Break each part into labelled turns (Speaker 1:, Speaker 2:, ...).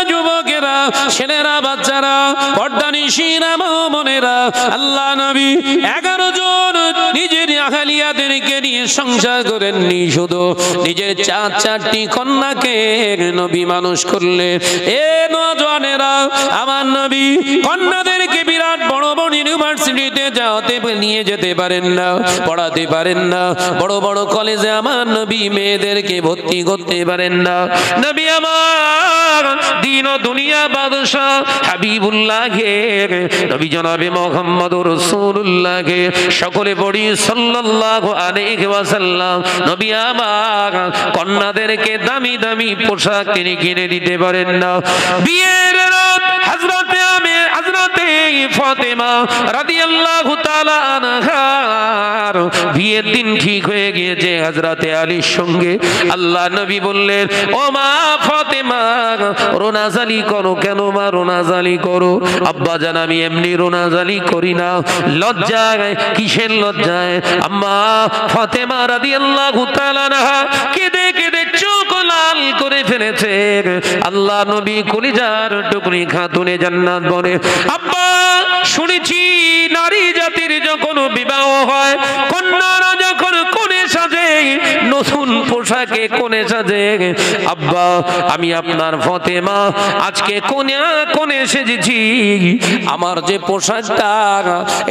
Speaker 1: যুবকেরা, ছেলেরা, বাচ্চারা, পর্দানিশীরা, মনেরা, আল্লাহ নবী 11 জন নিজের আহলিয়াদেরকে নিয়ে সংসার করেননি, শুধু নিজের 4টি কন্যাকে নবী মানুষ করলেন। এ নওজওয়ানেরা, আমার নবী কন্যাদেরকে বিরাট বড় বড় ইউনিভার্সিটিতে নিয়ে যেতে পারেন না, পড়াতে পারেন না। বড় বড় কলেজে আমার নবী মেয়েদেরকে ভর্তি করতে পারেন না। নবী আমার দিন ও দুনিয়া বাদশাহ হাবিবুল্লাহকে, নবী জনাবে মুহাম্মদুর রাসূলুল্লাহকে সকলে পড়ি সাল্লাল্লাহু আলাইহি ওয়াসাল্লাম। নবী আমার কন্যাদেরকে দামি দামি পোশাক কিনে দিতে পারেন না। বিয়ের রাত হযরতে ফাতেমা রাদিয়াল্লাহু তাআলা আনহার বিয়ের দিন ঠিক হয়ে গিয়েছে হযরতে আলীর সঙ্গে। আল্লাহ নবী বললেন, ও মা ফাতেমা, রোনাজালি করো কেন মা? রোনাজালি করো। আব্বা জান, আমি এমনি রোনাজালি করি না। লজ্জায়? কিসের লজ্জায়? আম্মা ফাতেমা রাদিয়াল্লাহু তাআলা আনহা কেঁদে কেঁদে চোখ লাল করে ফেলেছে। আল্লাহ নবী কলিজার টুকরি খাতুনে জান্নাত বলে, আব্বা শুনেছি নারী জাতির যখন বিবাহ হয়, কন্যারা যখন কোণে সাজে, নতুন পোশাকে কোণে সাজে। আব্বা, আমি আপনার ফাতেমা আজকে কোণে সেজেছি। আমার যে পোশাকটা,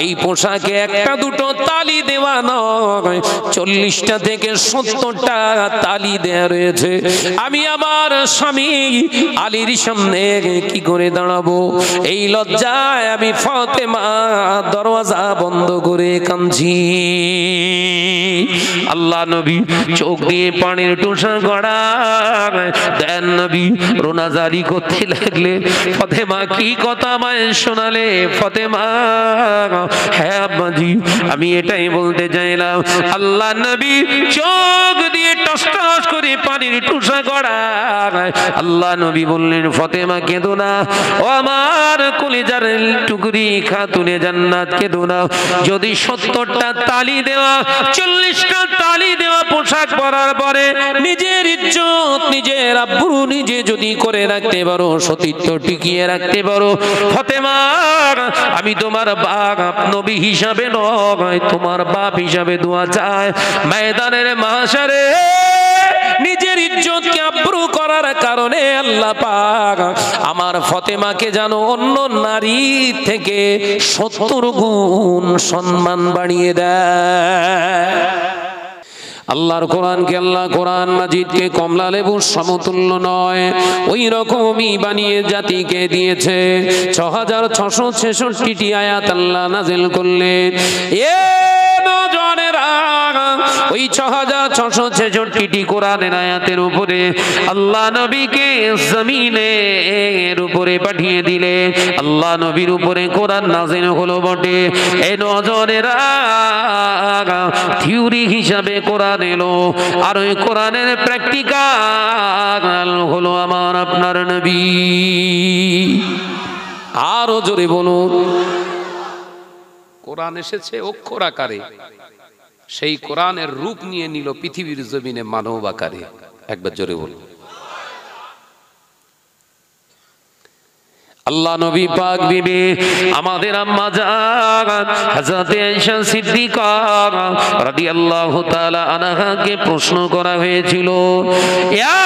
Speaker 1: এই পোশাকে একটা দুটো তালি দেওয়া নয়, 40টা থেকে 70টা তালি দেয়া রয়েছে। আমি আমার স্বামী আলীর সামনে কি করে দাঁড়াবো? এই লজ্জায় আমি ফাতেমা দরওয়াজা বন্ধ করে কাঁদছি। আল্লাহ নবী চোখ দিয়ে পানির টুসা গড়ায় দেন, নবী রোনাজারি করতে লাগলে। ফাতেমা কি কথা আমায় শোনালে? ফাতেমা, হ্যাঁ আব্বাজি, আমি এটাই বলতে চাইলাম। আল্লাহ নবী চোখ দিয়ে টস টস করে পানির টুসা গড়ায়। আল্লাহ নবী বললেন, ফাতেমা কেঁদো না, ও আমার কলিজার টুকরি খাতুনে জান্নাত, কেঁদো না। যদি 70টা তালি দেওয়া, 40টা তালি দেওয়া পোশাক পরার পরে নিজের ইজ্জত, নিজের আব্রু নিজে যদি করে রাখতে পারো, সতীত্ব টিকিয়ে রাখতে পারো, ফাতেমা আমি তোমার বাপ নবী হিসাবে নয়, তোমার বাপ হিসাবে দোয়া চাই। ময়দানের মাশারে নিজের ইজ্জতকে আব্রু করার কারণে আল্লাহ পাক আমার ফাতেমাকে জানো অন্য নারী থেকে 70 গুণ সম্মান বাড়িয়ে দেয়। আল্লাহর কোরআনকে, আল্লাহ কোরআন মাজিদকে কমলা লেবুর সমতুল্য নয়, ওই রকমই বানিয়ে জাতিকে দিয়েছে। 6666টি আয়াত আল্লাহ নাযিল করলেন। ওই 6666টি কোরআনের আয়াতের উপরে আল্লাহ নবীকে জমিনের উপরে পাঠিয়ে দিলে আল্লাহ নবীর উপরে কোরআন নাযিল হলো বটে। এই নজরেরা থিওরি হিসাবে কোরআন এলো, আর ওই কোরআনের প্র্যাকটিক্যাল হলো আমার আপনার নবী। আরো জোরে বলুন, কোরআন এসেছে অক্ষর আকারে, সেই কোরআনের রূপ নিয়ে নিল পৃথিবীর জমিনে মানব আকারে। একবার জোরে বলুন। আল্লাহ নবী পাক বিবি আমাদের আম্মা জান হযরত আয়েশা সিদ্দিকা রাদিয়াল্লাহু তাআলা আনহাকে প্রশ্ন করা হয়েছিল, ইয়া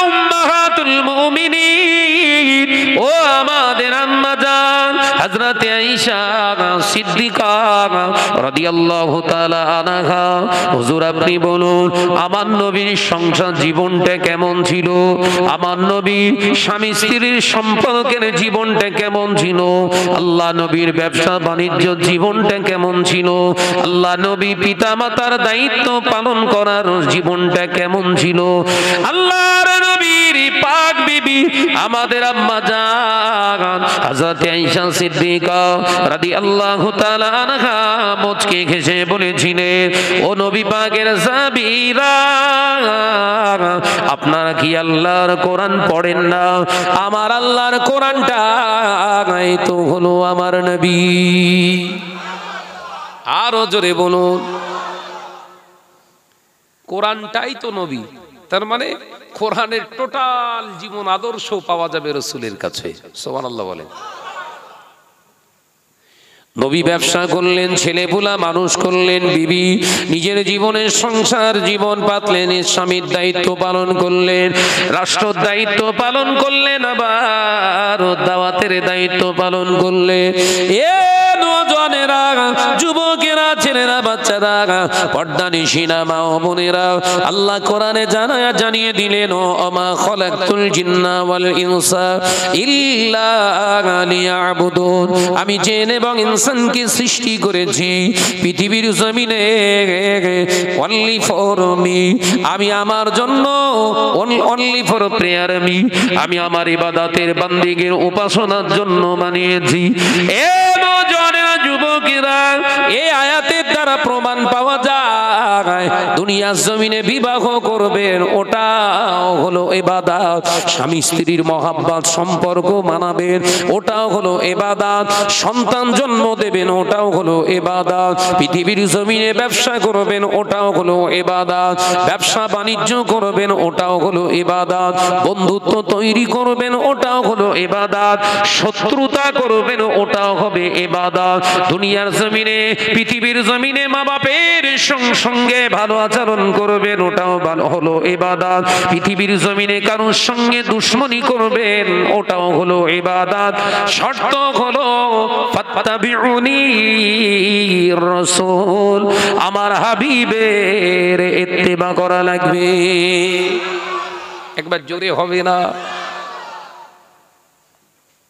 Speaker 1: উম্মাহাতুল মুমিনিন, ও আমাদের আম্মা জান হযরত আয়েশা সিদ্দিকা রাদিয়াল্লাহু তাআলা আনহা, হুজুর আপনি বলুন আমার নবীর সংসার জীবনটা কেমন ছিল, আমার নবী স্বামী স্ত্রীর সম্পর্কের জীবন কেমন ছিল, আল্লাহ নবীর ব্যবসা বাণিজ্য জীবনটা কেমন ছিল, আল্লাহ নবী পিতা মাতার দায়িত্ব পালন করার জীবনটা কেমন ছিল। আল্লাহর নবীর পাক বিবি আমাদের আম্মা জান হযরত আয়েশা সিদ্দিকা রাদিয়াল্লাহু তাআলা আনহা মুচকি হেসে বলেছিলেন, ও নবী পাকের সাহাবীরা, আপনারা কি আল্লাহর কোরআন পড়েন না? আমার আল্লাহর কোরআনটা তো হলো আমার নবী। আরো জোরে বলুন, কোরআনটাই তো নবী। তার মানে কোরআনের টোটাল জীবন আদর্শ পাওয়া যাবে রাসূলের কাছে। সুবহানাল্লাহ বলেন। নবী ব্যবসা করলেন, ছেলেপুলা মানুষ করলেন, বিবি নিজের জীবনের সংসার জীবন পাতলেন, স্বামীর দায়িত্ব পালন করলেন, রাষ্ট্রের দায়িত্ব পালন করলেন, আবার দাওয়াতের দায়িত্ব পালন করলেন। এ নওজোয়ানেরা, যুবকেরা, ছেলেরা, বাচ্চারা, পর্দানিশিনা মা ও বোনেরা, আল্লাহ কোরআনে জানিয়ে দিলেন, ওমা খালাকতুল জিন্না ওয়াল ইনসা ইল্লা লিয়াবুদুন, আমি জিন এবং ইনসানকে সৃষ্টি করেছি পৃথিবীর জমিনে অনলি ফর মি, আমি আমার জন্য, অনলি ফর প্রেয়ার মি, আমি আমার ইবাদতের বান্দিগির উপাসনার জন্য বানিয়েছি। এ নওজোয়ানেরা, যুবকেরা, এই আয়াতের দ্বারা প্রমাণ পাওয়া যায় দুনিয়ার জমিনে বিবাহ করবেন ওটাও হলো ইবাদত, স্বামী স্ত্রীর মহাব্বত সম্পর্ক মানাবেন ওটাও হলো ইবাদত, সন্তান জন্ম দেবেন ওটাও হলো ইবাদত, পৃথিবীর জমিনে ব্যবসা করবেন ওটাও হলো ইবাদত, ব্যবসা বাণিজ্য করবেন ওটাও হলো ইবাদত, বন্ধুত্ব তৈরি করবেন ওটাও হলো ইবাদত, শত্রুতা করবেন ওটাও হবে ইবাদত, দুনিয়ার জমিনে পৃথিবীর জমিনে মা বাপের সঙ্গে ভালো আচরণ করবেন ওটাও ভালো হলো ইবাদত, পৃথিবীর জমিনে কারোর সঙ্গে দুশমনি করবেন ওটাও হলো ইবাদত, শর্ত হলো ফাত্তাবিউনি রাসূল, আমার হাবিবের ইত্তেবা করা লাগবে। একবার জোরে হবে না?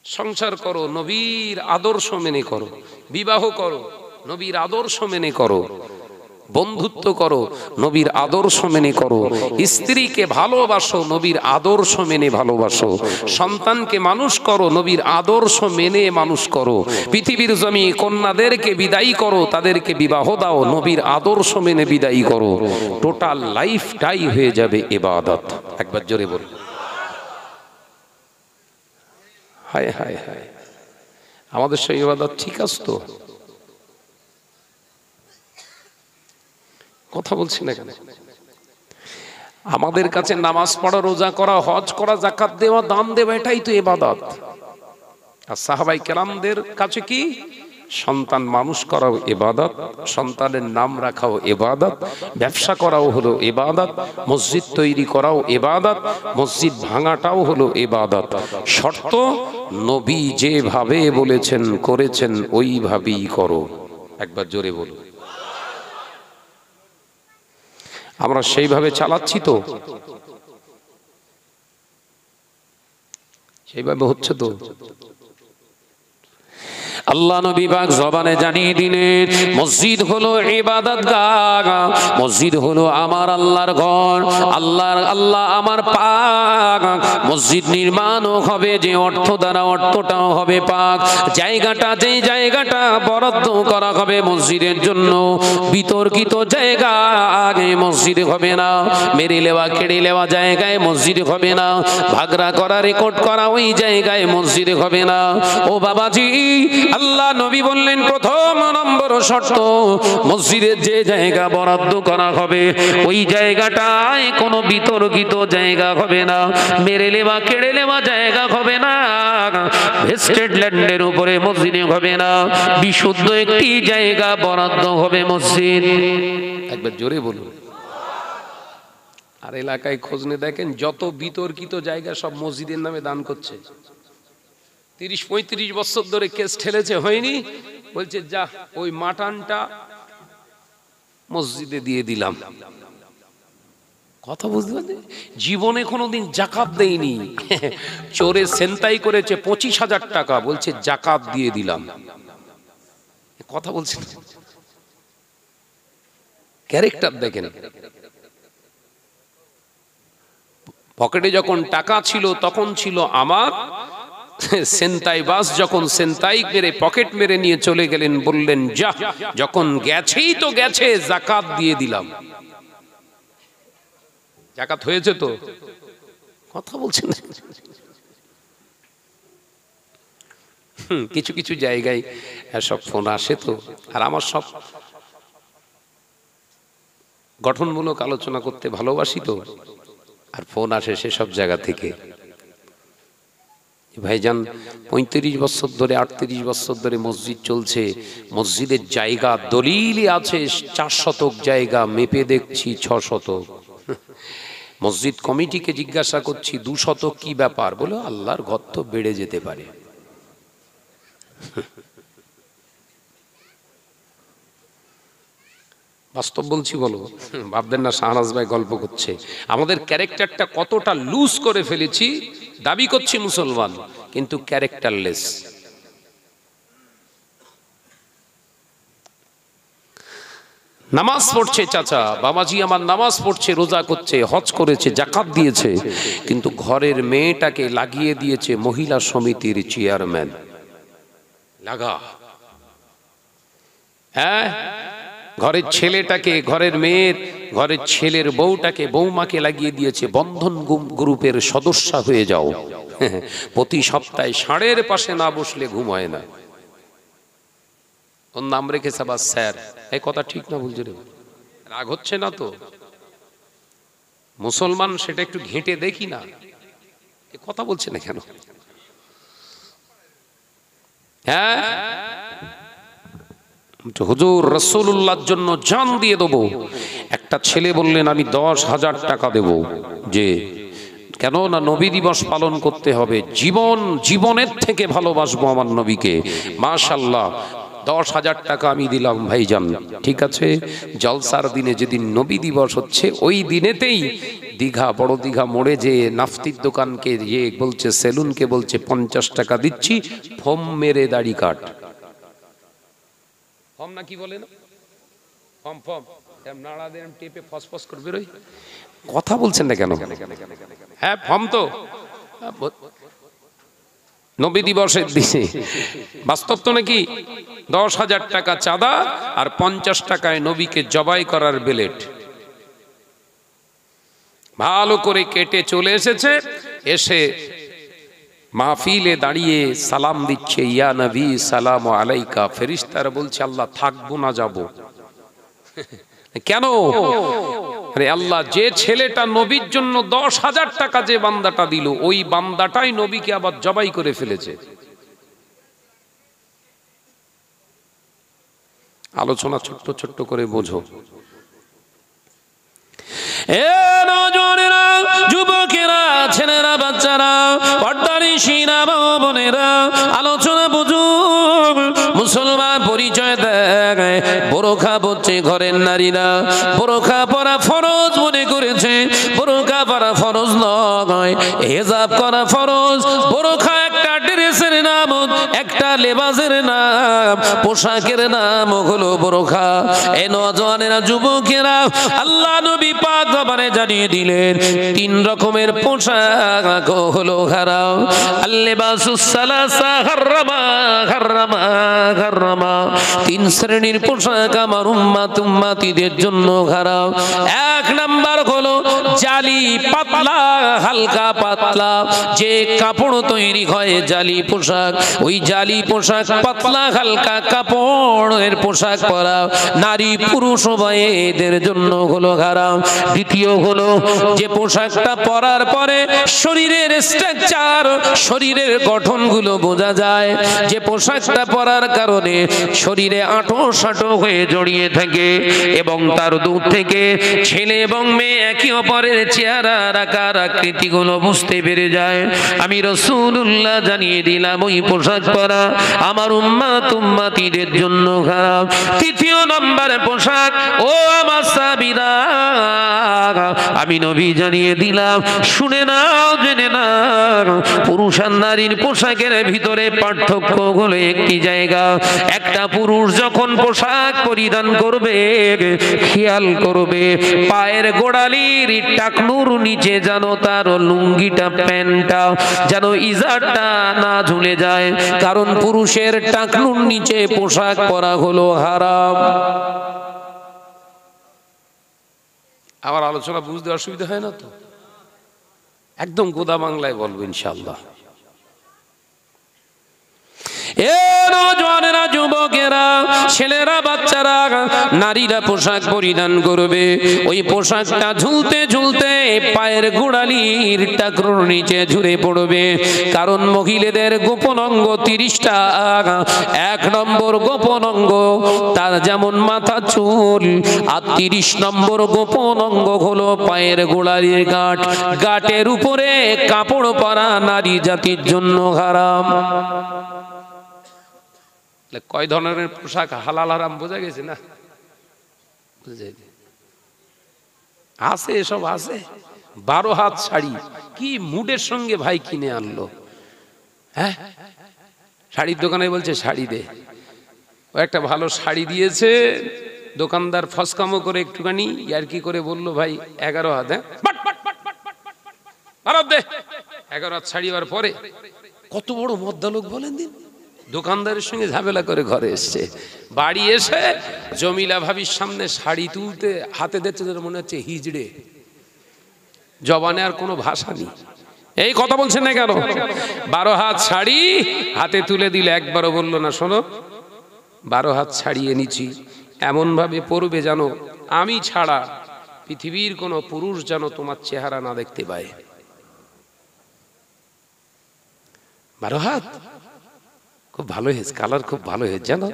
Speaker 1: সংসার করো নবীর আদর্শ মেনে করো, বিবাহ করো নবীর আদর্শ মেনে করো, বন্ধুত্ব করো নবীর আদর্শ মেনে করো, স্ত্রীকে ভালোবাসো নবীর আদর্শ মেনে ভালোবাসো, সন্তানকে মানুষ করো নবীর আদর্শ মেনে মানুষ করো, পৃথিবীর জমি কন্যাদেরকে বিদায়ী করো, তাদেরকে বিবাহ দাও নবীর আদর্শ মেনে বিদায়ী করো, টোটাল লাইফটাই হয়ে যাবে ইবাদত। একবার জোরে বল। হায় হায় হায়, আমাদের সেই ইবাদত ঠিক আছে তো? কথা বলছি না কেন? আমাদের কাছে নামাজ পড়া, রোজা করা, হজ করা, যাকাত দেওয়া, দান দেওয়া এটাই তো ইবাদত। আর সাহাবায়ে কেরামদের কাছে কি? সন্তান মানুষ করাও ইবাদত, সন্তানের নাম রাখাও ইবাদত, ব্যবসা করাও হলো ইবাদত, মসজিদ তৈরি করাও ইবাদত, মসজিদ ভাঙাটাও হলো ইবাদত। শর্ত নবী যেভাবে বলেছেন করেছেন ওইভাবেই করো। একবার জোরে বলো। আমরা সেইভাবে চালাচ্ছি তো? সেইভাবে হচ্ছে তো? আল্লাহ নবী পাক জবানে জানিয়ে দিলেন, মসজিদ হলো ইবাদতগাহ, মসজিদ হলো আমার আল্লাহর ঘর, আল্লাহ আমার পাক। মসজিদ নির্মাণও হবে যে অর্থ দ্বারা, অর্থটাও হবে পাক। জায়গাটা, যেই জায়গাটা বরাদ্দ করা হবে মসজিদের জন্য, বিতর্কিত জায়গা আগে মসজিদ হবে না, মেরে লেওয়া কেড়ে লেওয়া জায়গায় মসজিদ হবে না, ভাগরা করা রেকর্ড করা ওই জায়গায় মসজিদ হবে না। ও বাবাজি, আল্লাহ নবী বললেন প্রথম নম্বর শর্ত, মসজিদের যে জায়গা বরাদ্দ করা হবে ওই জায়গাটায় কোনো বিতর্কিত জায়গা হবে না, মেরে লেওয়া কেড়ে লেওয়া জায়গা হবে না, ভেস্টেড ল্যান্ডের উপরে মসজিদ হবে না, বিশুদ্ধ একটি জায়গা বরাদ্দ হবে মসজিদ। একবার জোরে বলুন। আর এলাকায় খোঁজ নিয়ে দেখেন, যত বিতর্কিত জায়গা সব মসজিদের নামে দান করছে। 30-35 বছর ধরে কেস ঠেলেছে, হয়নি, বলছে যা ওই মাটানটা মসজিদে দিয়ে দিলাম। কথা বুঝতে পারছেন? জীবনে কোনোদিন জাকাত দেয়নি, চোরে ছিনতাই করেছে 25,000 টাকা, বলছে জাকাত দিয়ে দিলাম। কথা বলছেন? ক্যারেক্টার দেখেন। পকেটে যখন টাকা ছিল তখন ছিল আমার, ছিনতাই বাস যখন ছিনতাই মেরে পকেট মেরে নিয়ে চলে গেলেন, বললেন যা, যখন গেছেই তো গেছে, যাকাত দিয়ে দিলাম। যাকাত হয়েছে তো? কথা বলছেন? কিছু কিছু জায়গায় সব ফোন আসে তো, আর আমার সব গঠনমূলক আলোচনা করতে ভালোবাসি তো,
Speaker 2: আর ফোন আসে সেসব জায়গা থেকে, ভাইজান 35 বছর ধরে 38 বছর ধরে মসজিদ চলছে, মসজিদের জায়গা দলিলই আছে 4 শতক জায়গা, মেপে দেখছি 6 শতক। মসজিদ কমিটিকে জিজ্ঞাসা করছি 2 শতক কি ব্যাপার, বলে আল্লাহর ঘর তো বেড়ে যেতে পারে। বাস্তব বলছি, বলো, ভাববেন না শাহনাজ ভাই গল্প করছে। আমাদের ক্যারেক্টারটা কতটা লুজ করে ফেলেছি, দাবি করছি মুসলমান কিন্তু ক্যারেক্টারলেস। নামাজ পড়ছে চাচা বাবাজি আমার, নামাজ পড়ছে, রোজা করছে, হজ করেছে, যাকাত দিয়েছে, কিন্তু ঘরের মেয়েটাকে লাগিয়ে দিয়েছে মহিলা সমিতির চেয়ারম্যান। লাগা, হ্যাঁ, ঘরের ছেলেটাকে, ঘরের মেয়ের, ঘরের ছেলের বউটাকে, বৌমাকে লাগিয়ে দিয়েছে বন্ধন গ্রুপের সদস্য হয়ে যাও। প্রতি সপ্তাহে ষাঁড়ের পাশে না বসলে ঘুম হয় না। ওর নাম রেখেছে আবার স্যার। এই কথা ঠিক না বলছে রে? রাগ হচ্ছে না তো? মুসলমান সেটা একটু ঘেঁটে দেখি না, এ কথা বলছে না কেন? হ্যাঁ, হুজুর রাসূলুল্লাহর জন্য জান দিয়ে দেবো। একটা ছেলে বললেন আমি 10,000 টাকা দেব। যে কেন না, নবী দিবস পালন করতে হবে, জীবনের থেকে ভালোবাসবো আমার নবীকে। মাশাআল্লাহ, 10,000 টাকা আমি দিলাম ভাইজান। ঠিক আছে, জলসার দিনে যেদিন নবী দিবস হচ্ছে ওই দিনেতেই দীঘা, বড় দীঘা মোড়ে যে নাফতির দোকানকে যে বলছে, সেলুনকে বলছে 50 টাকা দিচ্ছি, ফোম মেরে দাড়ি কাট। ফর্ম না কি বলে না, ফর্ম নাড়া দেন টেপে ফসফস করবে। ওই কথা বলছেন না কেন? হ্যাঁ, ফর্ম তো নবী দিবসের দিনে। বাস্তব তো নাকি? 10,000 টাকা চাঁদা আর 50 টাকায় নবীকে জবাই করার বেলেট। ভালো করে কেটে চলে এসেছে, এসে মাহফিলে দাঁড়িয়ে সালাম দিচ্ছে, ইয়া নবী সালাম আলাইকা। ফেরেশতারা বলছে আল্লাহ থাকবো না যাব। কেন? আরে আল্লাহ, যে ছেলেটা নবীর জন্য 10,000 টাকা যে বান্দাটা দিল, ওই বান্দাটাই নবীকে আবার জবাই করে ফেলেছে। আলোচনা ছোট্ট ছোট্ট করে বোঝো। এ নওজোয়ানেরা, যুবকেরা, ছেলেরা, বাচ্চারা, পর্দানিশীরা, বোনেরা, আলোচনা বুঝুন। মুসলমান পরিচয় দেয়, বোরখা পরছে ঘরের নারীরা, বোরখা পরা ফরজ মনে করেছে। বোরখা পরা ফরজ নয়, হিজাব করা ফরজ। বোরখা একটা ড্রেসের নাম, একটা লেবাসের নাম, পোশাকের নাম হলো বোরখা। এই নওজোয়ানেরা, যুবকেরা, আল্লাহ নবী পাক জবানে জানিয়ে দিলেন 3 রকমের পোশাক হলো হারাম। আল-লিবাসুস সালাসা হারামা হারামা হারামা। 3 শ্রেণীর পোশাক আমার উম্মতিদের জন্য হারাম। 1 নাম্বার হলো জালি পাতলা, হালকা পাতলা যে কাপড় তৈরি হয় জালি পোশাক, ওই জালি পোশাক, পাতলা হালকা কাপড়ের পোশাক পরা নারী পুরুষ উভয়ের জন্য হলো হারাম। দ্বিতীয় হলো যে পোশাকটা পরার পরে শরীরের স্ট্রাকচার, শরীরের গঠনগুলো বোঝা যায়, যে পোশাকটা পরার কারণে শরীরে আঁটো সাঁটো হয়ে জড়িয়ে থাকে এবং তার দূর থেকে ছেলে এবং মেয়ে একে অপরের চেহারা, আকার, আকৃতিগুলো বুঝতে পেরে যায়। আমি রাসূলুল্লাহ জানিয়ে দিলাম ওই পোশাক পরা আমার উম্মতিদের জন্য খারাপ। তৃতীয় নম্বরে পোশাক, ও আমার সাহাবীরা, আমি নবী জানিয়ে দিলাম, শুনে নাও, জেনে নাও, পুরুষ আর নারীর পোশাকের ভিতরে পার্থক্য হলো একটি জায়গা। একটা পুরুষ যখন পোশাক পরিধান করবে, খেয়াল করবে পায়ের গোড়ালির টাকনুর নিচে যেন তার লুঙ্গিটা, প্যান্টটা যেন ইজারটা না ঝুলে যায়, কারণ পুরুষের টাকনুর নিচে পোশাক পরা হলো হারাম। আমার আলোচনা বুঝতে অসুবিধা হয় না তো? একদম গোদা বাংলায় বলবো ইনশাআল্লাহ। জওয়ানেরা, যুবকেরা, ছেলেরা, বাচ্চারা, নারীরা পোশাক পরিধান করবে। ওই পোশাকটা ঝুলতে ঝুলতে পায়ের গোড়ালির টাকরোর নিচে ঝুরে পড়বে। কারণ মহিলাদের গোপন অঙ্গ 30টা। 1 নম্বর গোপন অঙ্গ তার যেমন মাথা চুল, আর 30 নম্বর গোপন অঙ্গ হলো পায়ের গোড়ালির গাঁট। গাঁটের উপরে কাপড় পরা নারী জাতির জন্য হারাম। কয় ধরনের পোশাক হালাল হারাম বোঝা গেছে না? আছে, এসব আছে। 12 হাত শাড়ি কি মুডের সঙ্গে ভাই কিনে আনলো। হ্যাঁ, শাড়ির দোকানে বলছে শাড়ি দে। ও একটা ভালো শাড়ি দিয়েছে, দোকানদার ফসকামো করে একটুখানি ইয়ার্কি করে বললো ভাই 11 হাত। হ্যাঁ, ভারত দে। 11 হাত শাড়ি হওয়ার পরে কত বড় মদ্দালোক বলেন দিন, দোকানদারের সঙ্গে ঝামেলা করে ঘরে এসছে। বাড়ি এসে জমিলা ভাবির সামনে শাড়ি তুলতে হাতে দিচ্ছে, মনে হচ্ছে হিজড়ে। জবানে আর কোনো ভাষা নেই। এই কথা বলছেন না কেন? 12 হাত শাড়ি হাতে তুলে দিলে একবারও বললো না শোনো 12 হাত শাড়ি এনেছি, এমন ভাবে পরবে যেন আমি ছাড়া পৃথিবীর কোনো পুরুষ যেন তোমার চেহারা না দেখতে পায়। 12 হাত খুব ভালো হয়েছে, কালার খুব ভালো হয়েছে জানো।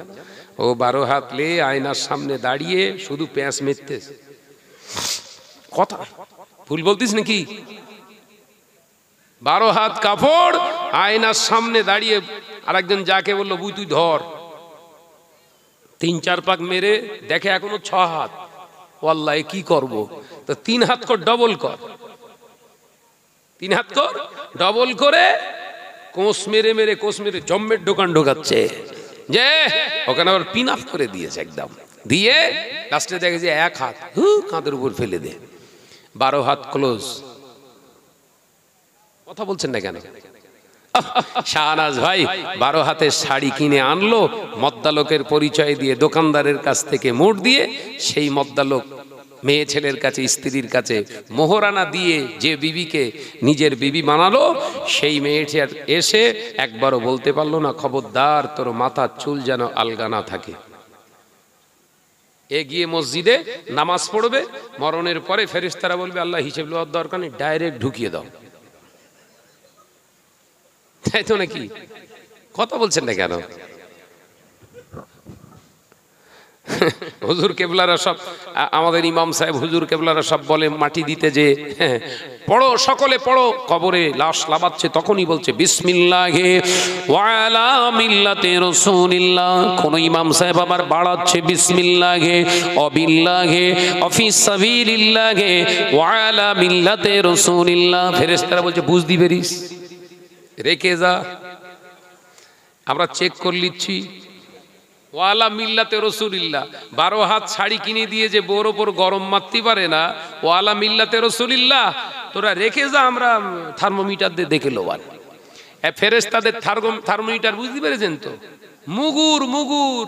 Speaker 2: ও 12 হাত লে আয়নার সামনে দাঁড়িয়ে শুধু প্যাঁচ মেরতেছে। কথা ভুল বলতিস নাকি? 12 হাত কাপড় আয়নার সামনে দাঁড়িয়ে, আরেকজন যাকে বললো বুই তুই ধর, 3-4 পাক মেরে দেখে এখনো 6 হাত। ওয়াল্লাহি কি করব? তো 3 হাত কর, ডবল কর, 3 হাত কর ডবল করে কোষ মেরে মেরে জম্মের দোকান ঢোকাচ্ছে যে ওখানে আবার পিন আপ করে দিয়েছে একদম, দিয়ে লাস্টে দেখে যে 1 হাত কাঁধের উপর ফেলে দে। 12 হাত ক্লোজ। কথা বলছেন না কেন? শাহনাজ ভাই 12 হাতের শাড়ি কিনে আনলো, মদ্দালোকের পরিচয় দিয়ে দোকানদারের কাছ থেকে মোট দিয়ে, সেই মদ্দালোক মেয়ে ছেলের কাছে, স্ত্রীর কাছে মোহরানা দিয়ে যে বিবিকে নিজের বিবি বানালো, সেই মেয়েটার এসে একবারও বলতে পারলো না খবরদার তোর মাথার চুল যেন আলগা না থাকে। এগিয়ে মসজিদে নামাজ পড়বে, মরণের পরে ফেরেশতারা বলবে আল্লাহ হিসেব লওয়ার দরকার নেই, ডাইরেক্ট ঢুকিয়ে দাও। তাই তো নাকি? কথা বলছেন না কেন? হুজুর কেবলারা সব, আমাদের ইমাম সাহেব হুজুর কেবলারা সব বলে মাটি দিতে যে পড়ো, সকলে পড়ো, কবরে লাশ লাবাচ্ছে তখনই বলছে বিসমিল্লাহে ওয়া আলা মিল্লাতে রাসূলিল্লাহ। কোন ইমাম সাহেব আবার বাড়াচ্ছে বিসমিল্লাহে অবিল্লাহে অফি সাবিলিল্লাহে ওয়া আলা মিল্লাতে রাসূলিল্লাহ। ফেরেশতারা বলছে বুঝদি বেরিস, রেখে যা, আমরা চেক করে নিচ্ছি। ওয়ালা মিল্লাতে রসুলিল্লাহ, 12 হাত শাড়ি কিনে দিয়ে যে বোর ওপর গরম মারতে পারে না, ওয়ালা মিল্লাতে রসুলিল্লাহ, তোরা রেখে যা, আমরা থার্মোমিটার দিয়ে দেখে লোবার। ফেরেশতাদের থার্মোমিটার বুঝতে পেরেছেন তো? মুগুর মুগুর।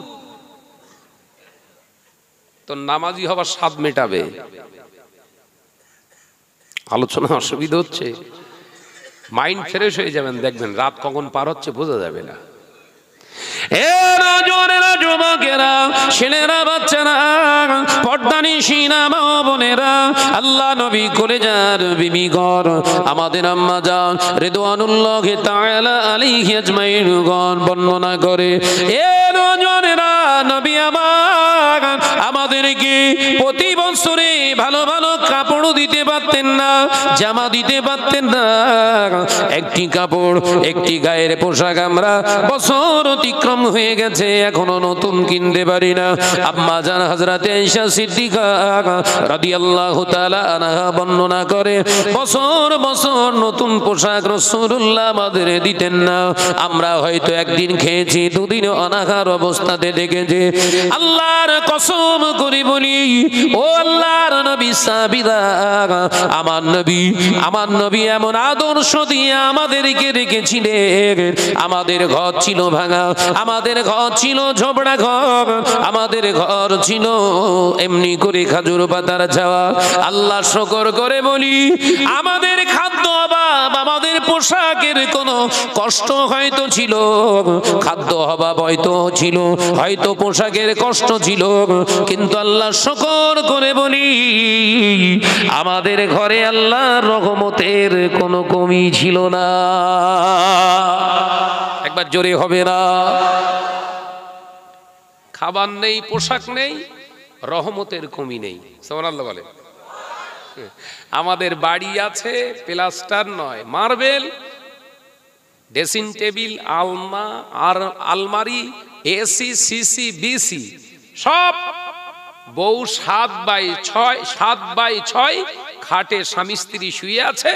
Speaker 2: তো নামাজি হবার স্বাদ মেটাবে। আলোচনা অসুবিধা হচ্ছে, মাইন্ড ফ্রেশ হয়ে যাবেন, দেখবেন রাত কখন পার হচ্ছে বোঝা যাবে না। যুবকেরা, ছেলেরা, বাচ্চারা, পর্দানিশিনা মা বোনেরা, আল্লাহ নবী কলেজার বিবিগণ, আমাদের আম্মা জান রিদওয়ানুল্লাহি তাআলা আলাইহি আজমাইন গণ বর্ণনা করে, এ নজনেরা নবী আমার আমাদেরকে প্রতি বছরে ভালো ভালো কাপড় দিতে পারতেন না, জামা দিতে পারতেন না। একটি কাপড়, একটি গায়ের পোশাক আমরা বছর অতিক্রম হয়ে গেছে এখনো নতুন কিনতে পারি না। আম্মা জান হযরতে আয়েশা সিদ্দিকা রাদিয়াল্লাহু তাআলা আনহা বর্ণনা করে, বছর বছর নতুন পোশাক রাসূলুল্লাহ আমাদের দিতেন না। আমরা হয়তো একদিন খেয়েছি, দুদিন অনাহার অবস্থাতে দেখেছি। আল্লাহর কসম করে বলি, ও আল্লাহর নবী সাহাবীরা আমার নবী এমন আদর্শ দিয়ে আমাদেরকে রেখেছিলেন। আমাদের ঘর ছিল ভাঙা, আমাদের ঘর ছিল ঝোপড়া ঘর, আমাদের ঘর ছিল এমনি করে খাজুর পাতার ছাওয়া। আল্লাহ শুকর করে বলি, আমাদের খাদ্য অভাব, আমাদের পোশাকের কোনো কষ্ট হয়তো ছিল, খাদ্য অভাব হয়তো ছিল, হয়তো পোশাকের কষ্ট ছিল, কিন্তু আল্লাহ শুকর করে বলি আমাদের ঘরে আল্লাহর রহমতের কোনো কমি ছিল না। একবার জোরে হবে না? খাবার নেই, পোশাক নেই, রহমতের কমি নেই। সুবহানাল্লাহ বলে। আমাদের বাড়ি আছে প্লাস্টার নয়, মার্বেল, ড্রেসিং টেবিল, আলমা আর আলমারি, এসি, সিসি, বিসি সব। বউ 7x6 খাটে স্বামী স্ত্রী শুয়ে আছে,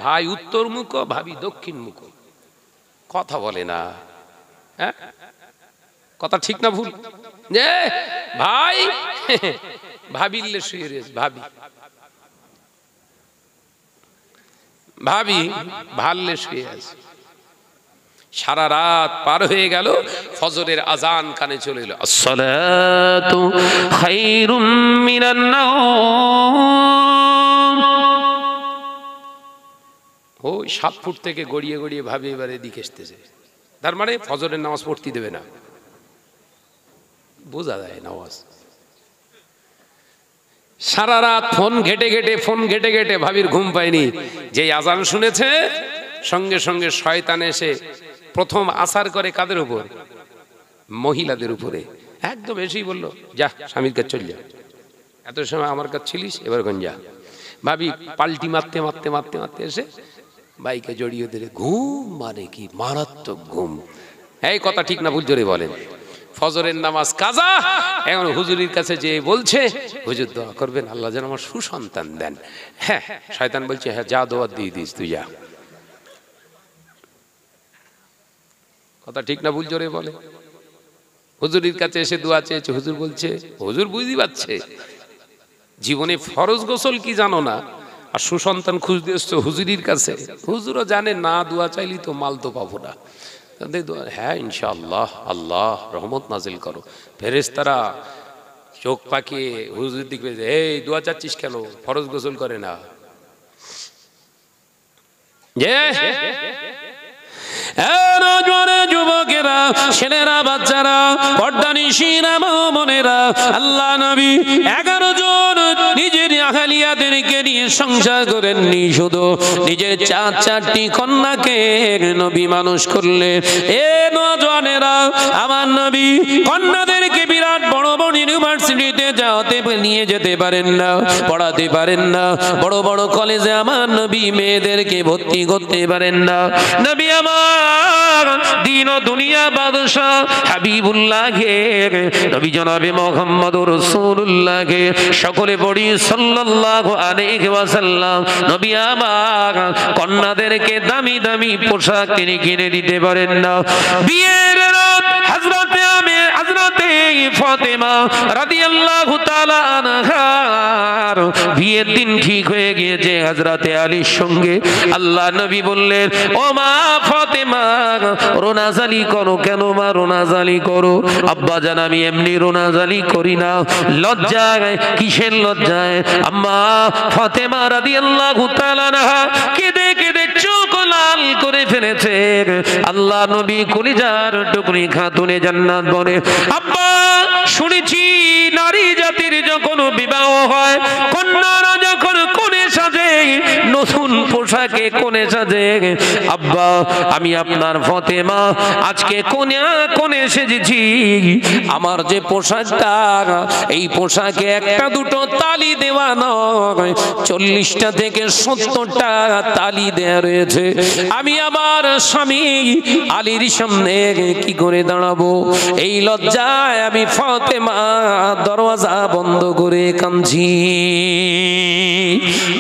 Speaker 2: ভাই উত্তর মুখ, ভাবি দক্ষিণ মুখ। কথা বলে না, হ্যাঁ? কথা ঠিক না ভুল? যে ভাই ভাবিলে শুয়ে রয়েছে, ভাবি ভাললে শুয়ে আছে। সারা রাত পার হয়ে গেল, ফজরের আজান কানে চলে এলো, আসসালাতু খায়রুম মিনান নাওম। ওই 7 ফুট থেকে গড়িয়ে গড়িয়ে ভাবি এবারে দিকে আসতেছে, তার মানে ফজরের নামাজ পড়তে দেবে না। বোঝা যায় নামাজ। সারা রাত ফোন ঘেটে ঘেটে ভাবির ঘুম পায়নি। যে আজান শুনেছে, সঙ্গে সঙ্গে শয়তান এসে প্রথম আসার করে কাদের উপর? মহিলাদের উপরে। একদম এসেই বললো, যা স্বামীর কাছে চল যা, এত সময় আমার কাছে ছিলিস, এবার কোন যা। ভাবি পাল্টি মারতে এসে বাইকে জড়িয়ে দিলে। ঘুম মানে কি মারাত্মক ঘুম। এই কথা ঠিক না ভুল জোরে বলেন? ফজরের নামাজ কাজা। এখন হুজুরের কাছে যে বলছে, হুজুর দোয়া করবেন আল্লাহ যেন আমার সুসন্তান দেন। হ্যাঁ, শয়তান বলছে হ্যাঁ যা দোয়া দিয়ে দিস, তুই যা। কথা ঠিক না ভুল জোরে বলে? হুজুরের কাছে এসে দোয়া চেয়েছে, হুজুর বলছে, হুজুর বুঝতে পারছে জীবনে ফরজ গোসল কি জানো না, আর সুসন্তান খুঁজতে এসছো হুজুরের কাছে। হুজুরও জানে না দোয়া চাইলি তো মাল তো পাবো না। হ্যাঁ ইনশাআল্লাহ, আল্লাহ রহমত নাজিল করো। ফেরেশতারা চোখ পাকিয়ে হুজুর দিকে, এই দোয়া চাচ্ছিস কেন? ফরজ গোসল করে না। যুবকেরা, ছেলেরা, বাচ্চারা, পর্দানিশীরা, বোনেরা, আল্লাহ নবী 11 জন নিজের আহলিয়াদেরকে নিয়ে সংসার করেননি, শুধু নিজের 4টি কন্যাকে নবী মানুষ করলেন। এ নওজওয়ানেরা, আমার নবী কন্যাদেরকে বিরাট বড় বড় ইউনিভার্সিটিতে নিয়ে যেতে পারেন না, পড়াতে পারেন না। বড় বড় কলেজে আমার নবী মেয়েদেরকে ভর্তি করতে পারেন না। নবী আমার দিন ও দুনিয়া বাদশাহ হাবিবুল্লাহকে, নবী জনাবে মুহাম্মদুর রাসূলুল্লাহকে সকলে পড়ি সাল্লাল্লাহু আলাইহি ওয়াসাল্লাম। নবী আমার কন্যাদেরকে দামি দামি পোশাক কিনে দিতে পারেন না। বিয়ের রাত হযরতে ফাতেমা রাদিয়াল্লাহু তাআলা আনহার বিয়ের দিন ঠিক হয়ে গিয়েছে হযরতে আলীর সঙ্গে। আল্লাহ নবী বললেন, ও মা ফাতেমা, রোনাজালি করো কেন মা? রোনাজালি করো। আব্বা জান আমি এমনি রোনাজালি করি না, লজ্জায়। কিসের লজ্জায়? আম্মা ফাতেমা রাদিয়াল্লাহু তাআলা আনহা কেঁদে কেঁদে চোখ লাল করে ফেলেছে। আল্লাহ নবী কলিজার টুকরি খাতুনে জান্নাত বলে, আব্বা শুনেছি নারী জাতির যখন বিবাহ হয়, কন্যারা যখন কোণে সাজে, নতুন পোশাকে কোণে সাজে। আব্বা আমি আপনার ফাতেমা আজকে কোণে সেজেছি। আমার যে পোশাকটা, এই পোশাকে একটা দুটো তালি দেওয়া নয়, 40টা থেকে 70টা তালি দেয়া রয়েছে। আমি আমার স্বামী আলীর সামনে কি করে দাঁড়াবো? এই লজ্জায় আমি ফাতেমা দরওয়াজা বন্ধ করে কাঁদছি।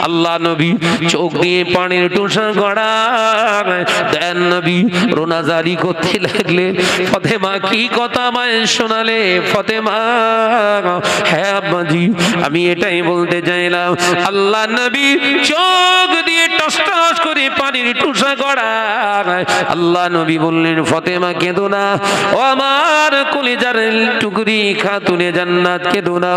Speaker 2: আল্লাহ নবী চোখ দিয়ে পানির টুসা গড়ায়।
Speaker 1: দয়ান নবী রোনাজারি করতে লাগলেন। ফাতেমা কি কথা আমায় শোনালে? ফাতেমা, হ্যাঁ আব্বাজি, আমি এটাই বলতে চাইলাম। আল্লাহ নবী চোখ দিয়ে টস টস করে পানির টুসা গড়ায়। আল্লাহ নবী বললেন, ফাতেমা কেঁদো না, ও আমার কলিজার টুকরি খাতুনে জান্নাত, কেঁদো না।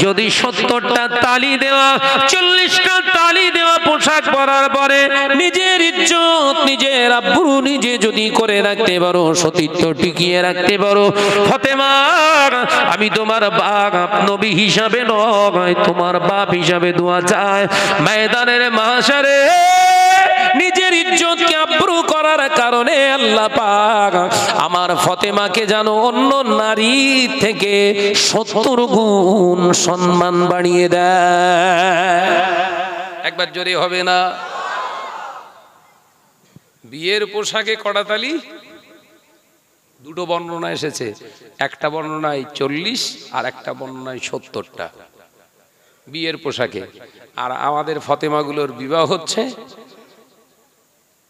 Speaker 1: যদি 70টা তালি দেওয়া, 40টা তালি দেওয়া পোশাক পরার পরে নিজের ইজ্জত নিজের আব্রু নিজে যদি করে রাখতে পারো, সতীত্ব টিকিয়ে রাখতে পারো, ফাতেমা আমি তোমার বাপ নবী হিসাবে নয়, তোমার বাপ হিসাবে দোয়া চাই। ময়দানের মাশারে নিজের ইজ্জতকে আব্রু করার কারণে আল্লাহ পাক আমার ফাতেমাকে যেন অন্য নারী থেকে 70 গুণ সম্মান বাড়িয়ে দেয়। একবার জোরে হবে না? বিয়ের পোশাকে কড়াতালি দুটো বর্ণনা এসেছে, একটা বর্ণনায় 40 আর একটা বর্ণনায় 70টা বিয়ের পোশাকে। আর আমাদের ফাতেমাগুলোর বিবাহ হচ্ছে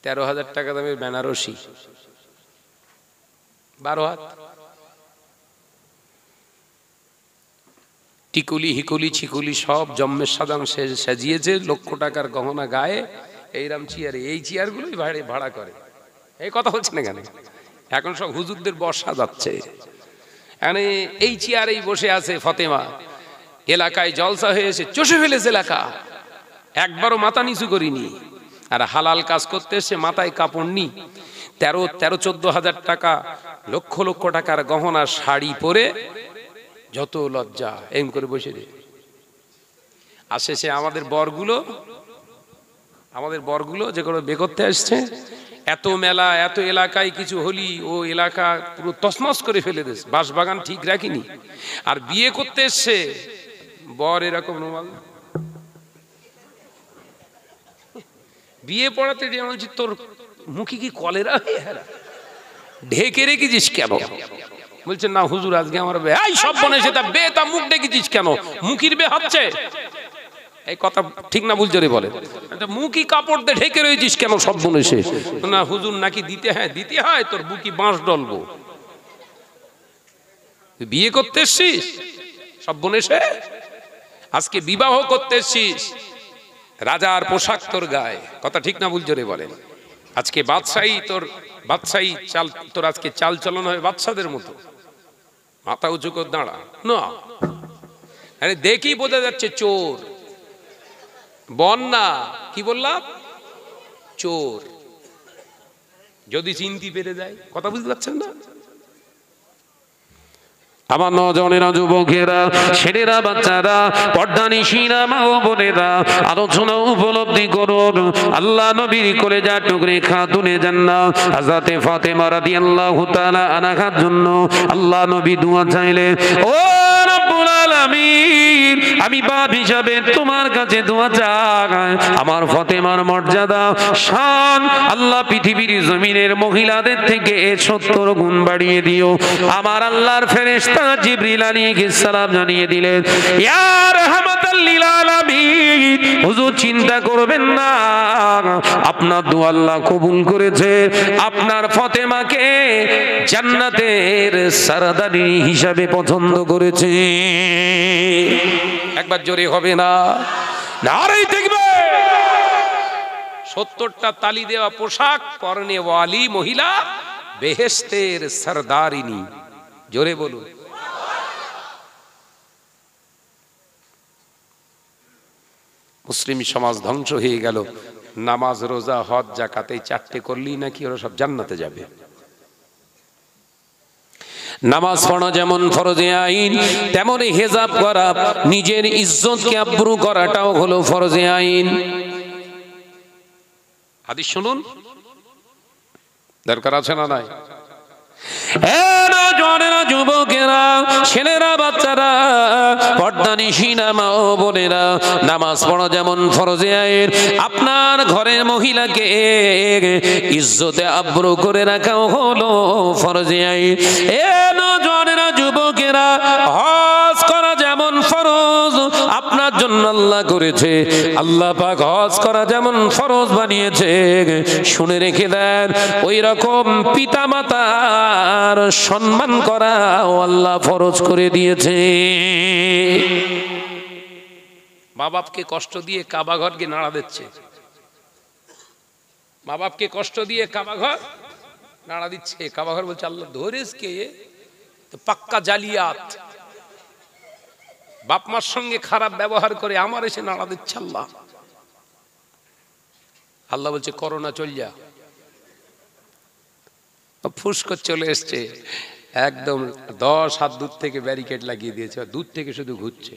Speaker 1: 13,000 টাকা দামের বেনারসি, 12 হাত টিকুলি হিকুলি ছিকুলি সব জম্মের সাদাম সাজিয়েছে, লক্ষ টাকার গহনা গায়ে, এইরাম চেয়ারে, এই চেয়ারগুলোই ভাড়া করে। এই কথা হচ্ছে না কেন? এখন সব হুজুরদের বর্ষা যাচ্ছে, মানে এই চেয়ারেই বসে আছে ফাতেমা। এলাকায় জলসা হয়েছে, চষে ফেলেছে এলাকা, একবারও মাথা নিচু করিনি। আর হালাল কাজ করতে এসে মাথায় কাপড় নি, 13-14 হাজার টাকা, লক্ষ লক্ষ টাকার গহনা শাড়ি পরে যত লজ্জা এম করে বসে রে। আসে সে আমাদের বরগুলো যে কোনো বে করতে আসছে, এত মেলা এত এলাকায় কিছু হলি ও এলাকা পুরো তছনছ করে ফেলে দিয়েছে, বাঁশবাগান ঠিক রাখিনি। আর বিয়ে করতে এসছে বর এরকম রুমাল, বিয়ে পড়াতে যে বলছি তোর মুখে কি কলেরা ঢেকে রেখেছিস কেন? বলছে না হুজুর আজকে আমার বে। এই সব বনে সেটা বে, তা মুখ ডেকেছিস কেন? মুখির বে হচ্ছে? এই কথা ঠিক না ভুল জোরে বলে? মুখি কাপড় দিয়ে ঢেকে রয়েছিস কেন সব বনে সে? না হুজুর নাকি দিতে হয়, দিতে হয়, তোর বুকি বাঁশ ডলবো। বিয়ে করতে এসছিস সব বনে সে, আজকে বিবাহ করতে এসছিস, রাজার পোশাক তোর গায়ে, কথা ঠিক না ভুল জোরে বলেন? আজকে বাদশাহী চাল তোর, আজকে চাল চলন হয় বাদশাদের মতো, মাথা উঁচু করে দাঁড়া না। আরে দেখি বোঝা যাচ্ছে চোর, বন্যা কি বললাম, চোর। যদি চিনতে পেরে যায়, কথা বুঝতে পারছেন না? আমার নজনেরা, যুবকেরা, ছেলেরা, বাচ্চারা, পর্দানিশীরা, মা ও বোনেরা, আলোচনা উপলব্ধি করুন। আল্লাহ নবীর কলেজা টুকরে খাতুনে জান্নাত হযরতে ফাতেমা রাদিয়াল্লাহু তাআলা আনহার জন্য আল্লাহ নবী দোয়া চাইলেন, ও রব্বুল আলামিন, আমি বাপ হিসাবে তোমার কাছে দোয়া চাই, আমার ফাতেমার মর্যাদা শান আল্লাহ পৃথিবীর জমিনের মহিলাদের থেকে 70 গুণ বাড়িয়ে দিও। আমার আল্লাহর ফেরেশতা জিবরিল আলাইহিস সালাম জানিয়ে দিলেন, ইয়া রাহমাতাল লিল আলামিন, হুজুর চিন্তা করবেন না, আপনার দোয়া আল্লাহ কবুল করেছে, আপনার ফাতেমাকে জান্নাতের সরদারি হিসাবে পছন্দ করেছে। একবার জোরে হবে না? নারে তাকবীর! 70টা তালি দেওয়া পোশাক পরনে ওয়ালি মহিলা, বেহেশতের সরদারিনী। জোরে বলুন। মুসলিম সমাজ ধ্বংস হয়ে গেল। নামাজ রোজা হজ যাকাত এই 4টে করলেই নাকি ওরা সব জান্নাতে যাবে। নামাজ পড়া যেমন ফরজে আইন, তেমনি হিজাব করা, নিজের ইজ্জতকে আব্রু করাটাও হলো ফরজে আইন। হাদিস শুনুন, দরকার আছে না নাই? যুবকেরা, ছেলেরা, বাচ্চারা, পর্দানিশীনা মা ও বোনেরা, নামাজ পড়া যেমন ফরজে আইন, আপনার ঘরের মহিলাকে ইজ্জতে আব্রু করে রাখাও হলো ফরজে আইন। যুবকেরা, হজ করা যেমন ফরজ,
Speaker 2: আপনার জন্য আল্লাহ করেছে। আল্লাহ পাক হজ করা যেমন ফরজ বানিয়েছে, শুনে রেখে দেন ওই রকম পিতা মাতার সম্মান করাও আল্লাহ ফরজ করে দিয়েছে। মা বাপকে কষ্ট দিয়ে কাবা ঘরকে নাড়া দিচ্ছে, মা বাপকে কষ্ট দিয়ে কাবা ঘর নাড়া দিচ্ছে। কাবা ঘর বলছে আল্লাহ ধরেস কে, তো পাক্কা জালিয়াত। বাপ মার সঙ্গে খারাপ ব্যবহার করে আমার এসে নাড়া দিচ্ছে আল্লাহ। আল্লাহ বলছে করোনা চল যা। ফুসকর চলে এসছে, একদম 10 হাত দূর থেকে ব্যারিকেড লাগিয়ে দিয়েছে, দূর থেকে শুধু ঘুরছে।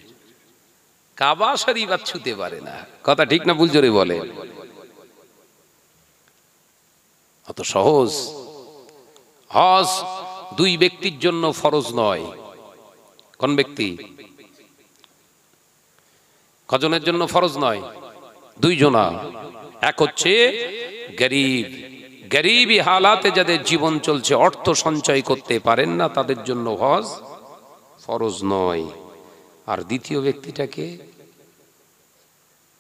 Speaker 2: কাবা শরীফ আর ছুতে পারে না। কথা ঠিক না ভুল জোরে বলে? অত সহজ হজ দুই ব্যক্তির জন্য ফরজ নয়। কোন ব্যক্তি? কজনের জন্য ফরজ নয়? দুইজনা। এক হচ্ছে গরিব, গরিবী হালাতে যাদের জীবন চলছে, অর্থ সঞ্চয় করতে পারেন না, তাদের জন্য হজ ফরজ নয়। আর দ্বিতীয় ব্যক্তিটাকে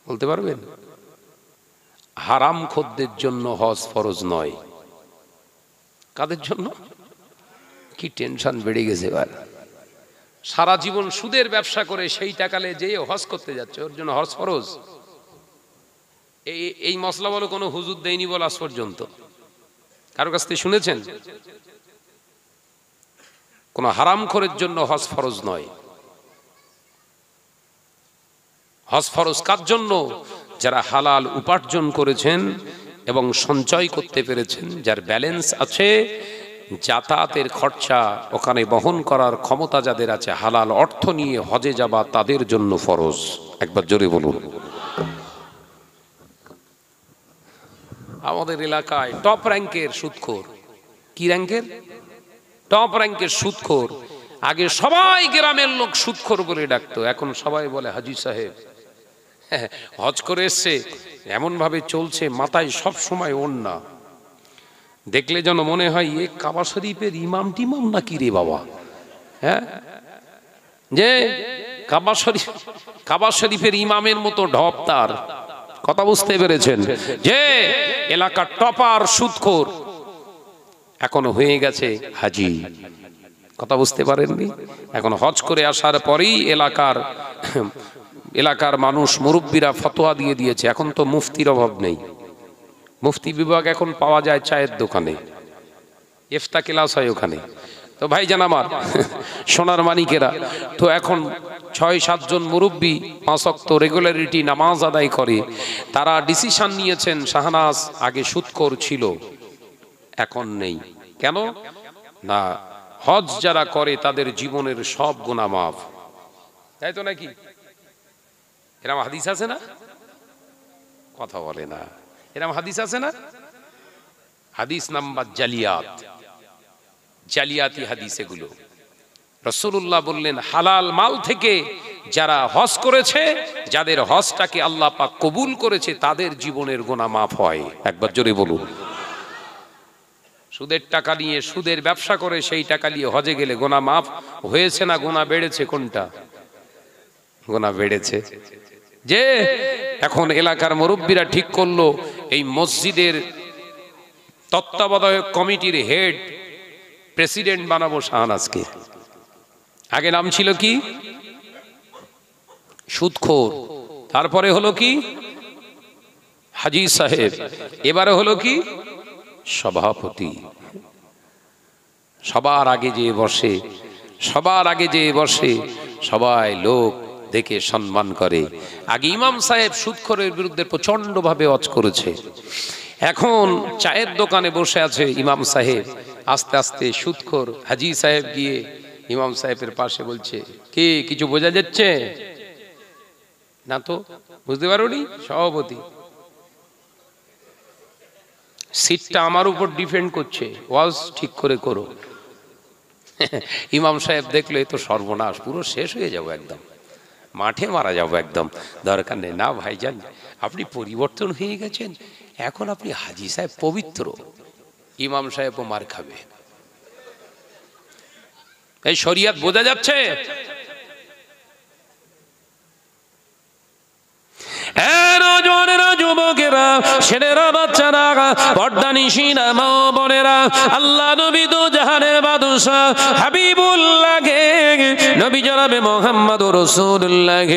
Speaker 2: বলতে পারবেন? হারামখোরদের জন্য হজ ফরজ নয়। কাদের জন্য? কি টেনশন বেড়ে গেছে এবার। সারা জীবন সুদের ব্যবসা করে সেই টাকালে যে হজ করতে যাচ্ছে, ওর জন্য হজ ফরজ? এই মশলা বলো কোনো হুজুর দেয়নি বল আজ পর্যন্ত? কারো কাছ থেকে শুনেছেন? কোন হারামখোরের জন্য হজ ফরজ নয়। হজ ফরজ কার জন্য? যারা হালাল উপার্জন করেছেন এবং সঞ্চয় করতে পেরেছেন, যার ব্যালেন্স আছে, যাতায়াতের খরচা ওখানে বহন করার ক্ষমতা যাদের আছে, হালাল অর্থ নিয়ে হজে যাবা তাদের জন্য ফরজ। একবার জোরে বলুন। আমাদের এলাকায় টপ র্যাঙ্কের সুদখোর। কি র্যাঙ্কের? টপ র্যাঙ্কের সুদখোর। আগে সবাই গ্রামের লোক সুদখোর বলে ডাকতো, এখন সবাই বলে হাজী সাহেব। হজ করে এসছে, এমন ভাবে চলছে, মাথায় সব সময় ওড়না। দেখলে যেন মনে হয় এ কাবা শরীফের ইমাম টিমাম নাকি রে বাবা। হ্যাঁ, যে কাবা শরীফের ইমামের মতো ঢপ তার। কথা বুঝতে পেরেছেন? যে এলাকার টপার সুদখোর এখন হয়ে গেছে হাজি। কথা বুঝতে পারেননি? এখন হজ করে আসার পরেই এলাকার মানুষ মুরব্বীরা ফতোয়া দিয়ে দিয়েছে, এখন তো মুফতির অভাব নেই। মুফতি বিভাগ এখন পাওয়া যায় চায়ের দোকানে, ইফতা ক্লাস হয় ওখানে। তো ভাইজান আমার সোনার মানিকেরা, তো এখন 6-7 জন মুরব্বী 5 ওয়াক্ত রেগুলারিটি নামাজ আদায় করে। তারা ডিসিশন নিয়েছেন, শাহনাজ আগে সুদখোর ছিল, এখন নেই। কেন না? হজ যারা করে তাদের জীবনের সব গুনাহ মাফ। তাই তো নাকি? এরকম হাদিস আছে না? কথা বলে না। এরকম হাদিস আছে না? হাদিস নাম্বার জালিয়াতি হাদিস এগুলো। রাসূলুল্লাহ বললেন হালাল মাল থেকে যারা হজ করেছে, যাদের হজটাকে আল্লাহ পাক কবুল করেছে, তাদের জীবনের গুনাহ মাফ হয়। একবার জোরে বলুন। সুদের টাকা নিয়ে, সুদের ব্যবসা করে সেই টাকা নিয়ে হজে গেলে গুনাহ মাফ হয়েছে না গুনাহ বেড়েছে? কোনটা? গুনাহ বেড়েছে। যে এখন এলাকার মুরব্বীরা ঠিক করলো এই মসজিদের তত্ত্বাবধায়ক কমিটির হেড প্রেসিডেন্ট বানাবো শাহনাজকে। আগে নাম ছিল কি? সুদখোর। তারপরে হলো কি? হাজী সাহেব। এবারে হলো কি? সভাপতি। সবার আগে যে বসে সবাই লোক দেখে সম্মান করে। আগে ইমাম সাহেব সুদখোরের বিরুদ্ধে প্রচন্ড ভাবে ওয়াজ করেছে। এখন চায়ের দোকানে বসে আছে ইমাম সাহেব, আস্তে আস্তে সুদখোর হাজী সাহেব গিয়ে ইমাম সাহেবের পাশে বলছে, কি কিছু বোঝা যাচ্ছে না? তো বুঝতে পারোনি? সভাপতি সিটটা আমার উপর ডিপেন্ড করছে, ওয়াজ ঠিক করে করো। ইমাম সাহেব দেখলো এ তো সর্বনাশ, পুরো শেষ হয়ে যাবো, একদম মাঠে মারা যাবো, একদম দরকার নেই। না ভাইজান, আপনি পরিবর্তন হয়ে গেছেন, এখন আপনি হাজী সাহেব পবিত্র। ইমাম সাহেবও মার খাবে। এই শরিয়ত বোঝা যাচ্ছে? ছেলেরা বাচ্চারা পর্দানিশিনা মা বোনেরা আল্লাহ নবী দো জাহানের বাদশা হাবিবুল্লাহকে নবী জনাবে মুহাম্মদুর রাসূলুল্লাহ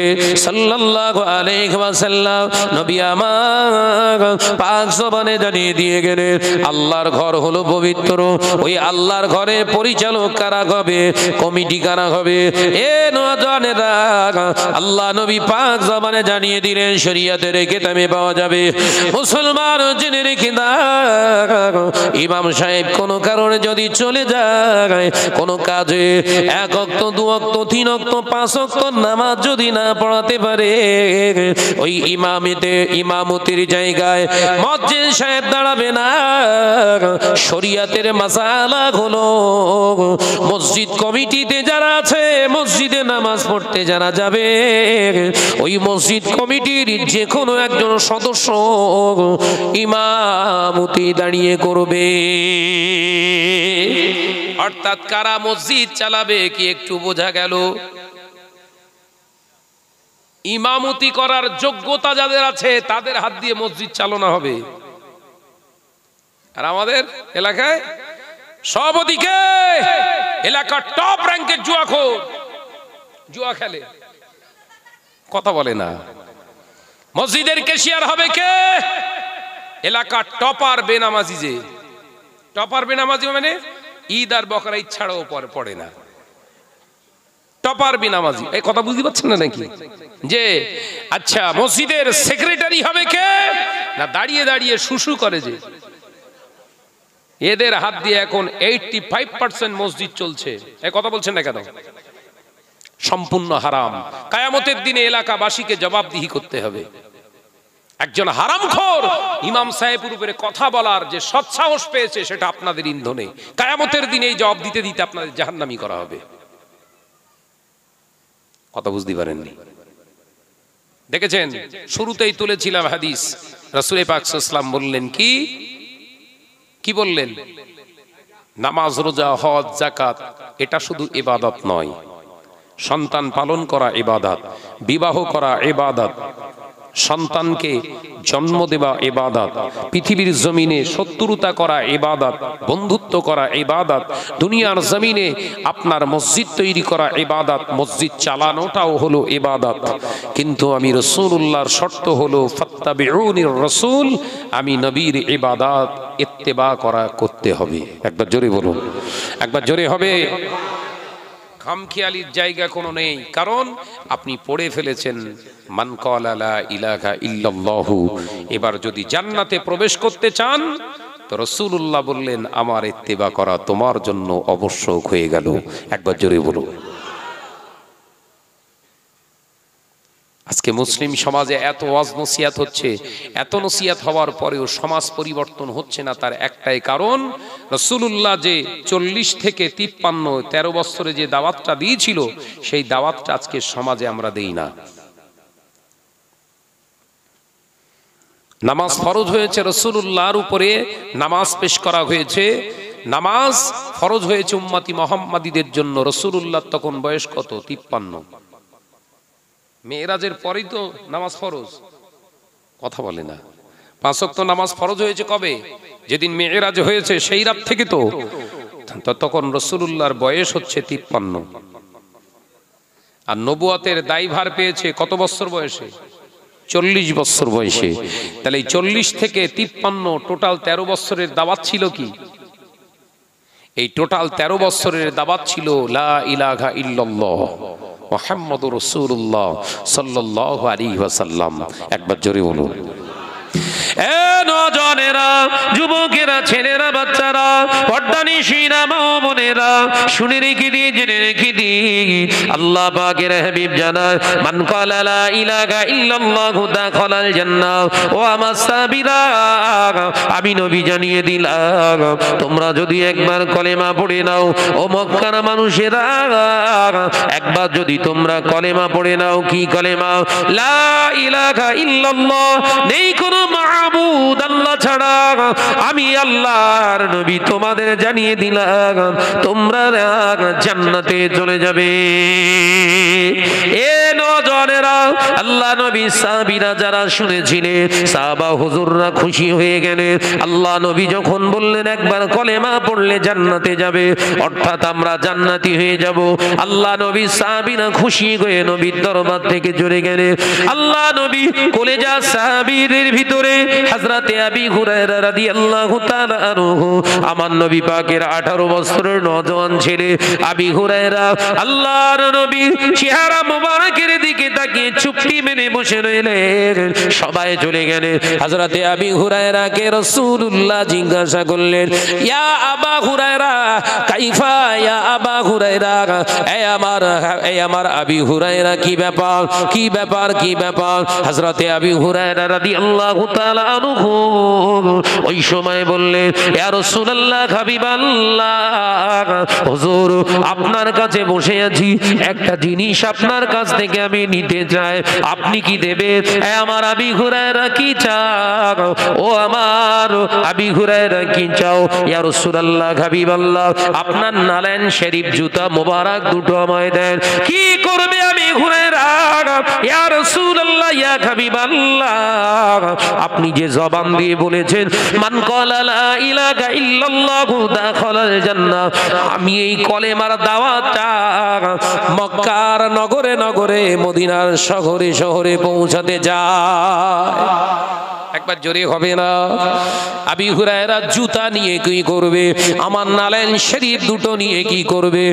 Speaker 2: সাল্লাল্লাহু আলাইহি ওয়াসাল্লাম নবী আমার পাক জবানে জানিয়ে দিয়ে গেলেন আল্লাহর ঘর হলো পবিত্র। ওই আল্লাহর ঘরে পরিচালক কারা হবে, কমিটি কারা হবে? এ নওজওয়ানেরা আল্লাহ নবী পাক জবানে জানিয়ে দিলেন শরীয়তের কিতাবে পাওয়া যাবে। মুসলমান জেনে রেখে দাও, ইমাম সাহেব কোন কারণে যদি চলে যায় কোন কাজে, 1 ওয়াক্ত 2 ওয়াক্ত 3 ওয়াক্ত 5 ওয়াক্ত নামাজ যদি না পড়াতে পারে, ওই ইমামতির জায়গায় মুয়াজ্জিন সাহেব দাঁড়াবে না। শরীয়তের মাসালা হলো মসজিদ কমিটিতে যারা আছে, মসজিদে নামাজ পড়তে যারা যাবে, ওই মসজিদ কমিটির যে কোনো একজন সদস্য ইমামতি দাঁড়িয়ে করবে। অর্থাৎ কারা মসজিদ চালাবে কি একটু বোঝা গেল? ইমামতি করার যোগ্যতা যাদের আছে তাদের হাত দিয়ে মসজিদ চালানো হবে। আর আমাদের এলাকায় সভাপতিকে এলাকার টপ র্যাঙ্কের জুয়াখোর, জুয়া খেলে, কথা বলে না। মসজিদের ক্যাশিয়ার হবে কে? এলাকার টপার বেনামাজি। যে টপার বেনামাজি মানে ঈদ আর বকরা ঈদ ছাড়াও পড়ে না, টপার বেনামাজি। এই কথা বুঝতে পারছেন না নাকি? যে আচ্ছা মসজিদের সেক্রেটারি হবে কে? না দাঁড়িয়ে দাঁড়িয়ে শুশু করে যে, এদের হাত দিয়ে এখন 85% মসজিদ চলছে। এই কথা বলছেন না কেন? সম্পূর্ণ হারাম। কিয়ামতের দিনে এলাকাবাসীকে জবাবদিহি করতে হবে। একজন হারামখোর ইমাম সাহেবের উপরে কথা বলার যে সৎসাহস পেয়েছে সেটা আপনাদের ইন্ধনে। কিয়ামতের দিনে এই জবাব দিতে দিতে আপনাদের জাহান্নামী করা হবে। কথা বুঝতে পারেননি? দেখেছেন শুরুতেই তুলেছিলাম হাদিস, রাসূল পাক সাল্লাল্লাহু আলাইহি ওয়াসাল্লাম বললেন কি বললেন? নামাজ, রোজা, হজ, যাকাত এটা শুধু ইবাদত নয়, সন্তান পালন করা ইবাদত, বিবাহ করা ইবাদত, সন্তানকে জন্ম দেওয়া ইবাদত, পৃথিবীর জমিনে শত্রুতা করা ইবাদত, বন্ধুত্ব করা ইবাদত, দুনিয়ার জমিনে আপনার মসজিদ তৈরি করা ইবাদত, মসজিদ চালানোটাও হলো ইবাদত। কিন্তু আমি রাসূলুল্লাহর শর্ত হলো ফাত্তাবিউনির রাসূল, আমি নবীর ইবাদত ইত্তেবা করতে হবে। একবার জোরে বলুন, একবার জোরে হবে। খামখেয়ালির জায়গা কোনো নেই, কারণ আপনি পড়ে ফেলেছেন মান ক্বালা লা ইলাহা ইল্লাল্লাহু। এবার যদি জান্নাতে প্রবেশ করতে চান তো রাসূলুল্লাহ বললেন আমার ইত্তেবা করা তোমার জন্য আবশ্যক হয়ে গেল। একবার জোরে বলুন। আজকে মুসলিম সমাজে এত ওয়াজ নসিহত হচ্ছে, এত নসিহত হওয়ার পরেও সমাজ পরিবর্তন হচ্ছে না। তার একটাই কারণ, রাসূলুল্লাহ যে 40 থেকে 53 13 বছরে যে দাওয়াতটা দিয়েছিল সেই দাওয়াতটা আজকে সমাজে আমরা দেই না। নামাজ ফরজ হয়েছে রাসূলুল্লাহর উপরে, নামাজ পেশ করা হয়েছে, নামাজ ফরজ হয়েছে উম্মতি মুহাম্মাদীদের জন্য। রাসূলুল্লাহ তখন বয়স কত? 53। মেরাজের পরেই তো নামাজ ফরজ, কথা বলে না। 5 ওয়াক্ত নামাজ ফরজ হয়েছে কবে? যেদিন মেরাজ হয়েছে সেই রাত থেকে তো। তখন রাসূলুল্লাহর বয়স হচ্ছে 53। আর নবুয়তের দায়ভার পেয়েছে কত বছর বয়সে? 40 বছর বয়সে। তাহলে এই 40 থেকে 53 টোটাল 13 বছরের দাওয়াত ছিল কি? এই টোটাল 13 বছরের দাওয়াত ছিল লা ইলাহা ইল্লাল্লাহ মুহাম্মাদুর রাসূলুল্লাহ সাল্লাল্লাহু আলাইহি ওয়াসাল্লাম। একবার জোরে বলুন। এ নওজওয়ানেরা, যুবকেরা, ছেলেরা, বাচ্চারা, পর্দানিশিনা মা বোনেরা, শুনে রেখে দিয়ে জেনে রেখে দিয়ে আল্লাহ পাকের হাবিব জানায় মান ক্বালা লা ইলাহা ইল্লাল্লাহু দাখালাল জান্নাহ। ও আমার সাহাবীরা, আমি নবী জানিয়ে দিলাম তোমরা যদি একবার কলেমা পড়ে নাও, ও মক্কার মানুষেরা একবার যদি তোমরা কলেমা পড়ে নাও, কি কলেমা? লা ইলাহা ইল্লাল্লাহ, নেই কোনো
Speaker 1: মাবুদ আল্লাহ ছাড়া, আমি আল্লাহর নবী তোমাদের জানিয়ে দিলাম তোমরা জান্নাতে চলে যাবে। এ নওজওয়ানেরা, আল্লাহ নবী সাহাবীরা যারা শুনেছিলেন, সাহাবা হুজুররা খুশি হয়ে গেলেন। আল্লাহ নবী যখন বললেন একবার কলেমা পড়লে জান্নাতে যাবে, অর্থাৎ আমরা জান্নাতি হয়ে যাব, আল্লাহ নবী সাহাবীরা খুশি হয়ে নবীর দরবার থেকে চলে গেলেন। আল্লাহ নবী কলেজা সাহাবীদের ভিতরে হযরতে আবী হুরায়রা রাদিয়াল্লাহু তাআলা আনহু, আমার নবী পাকের 18 বছরের নওজওয়ান ছেলে আবী হুরায়রা আল্লাহর নবীর চেহারা মোবারকের দিকে তাকিয়ে চুপটি মেরে বসে রইলেন। সবাই চলে গেলেন। হযরতে আবী হুরায়রাকে রাসূলুল্লাহ জিজ্ঞাসা করলেন, ইয়া আবা হুরায়রা কাইফা, ইয়া আবা হুরায়রা, এই আমার আবী হুরায়রা, কি ব্যাপার কি ব্যাপার কি ব্যাপার? হযরতে আবী হুরায়রা রাদিয়াল্লাহু তাআলা আনহু ওই সময় বললেন, ইয়া রাসূলুল্লাহ, হাবিবাল্লাহ, হুজুর আপনার কাছে বসে আছি, একটা জিনিস আপনার কাছ থেকে আমি নিতে চাই, আপনি কি দেবেন? আমার আবী হুরায়রা কি চাও? ও আমার আবী হুরায়রা কি চাও? ইয়া রাসূলুল্লাহ, হাবিবাল্লাহ, আপনার নালেন শরীফ জুতা মোবারক দুটো আমায় দেন। কি করবে আবী হুরায়রা? ইয়া রাসূলুল্লাহ, ইয়া হাবিবাল্লাহ, আপনি যে জবান দিয়ে বলেছেন মান ক্বালা লা ইলাহা ইল্লাল্লাহু দাখালাল জান্নাহ, আমি এই কলেমার দাওয়াতটা মক্কার নগরে নগরে, মদিনার শহরে শহরে পৌঁছাতে যায়। একবার জোরে হবে না? আবী হুরায়রা জুতা নিয়ে কি করবে? আমার নালেন শরীফ দুটো নিয়ে কি করবে?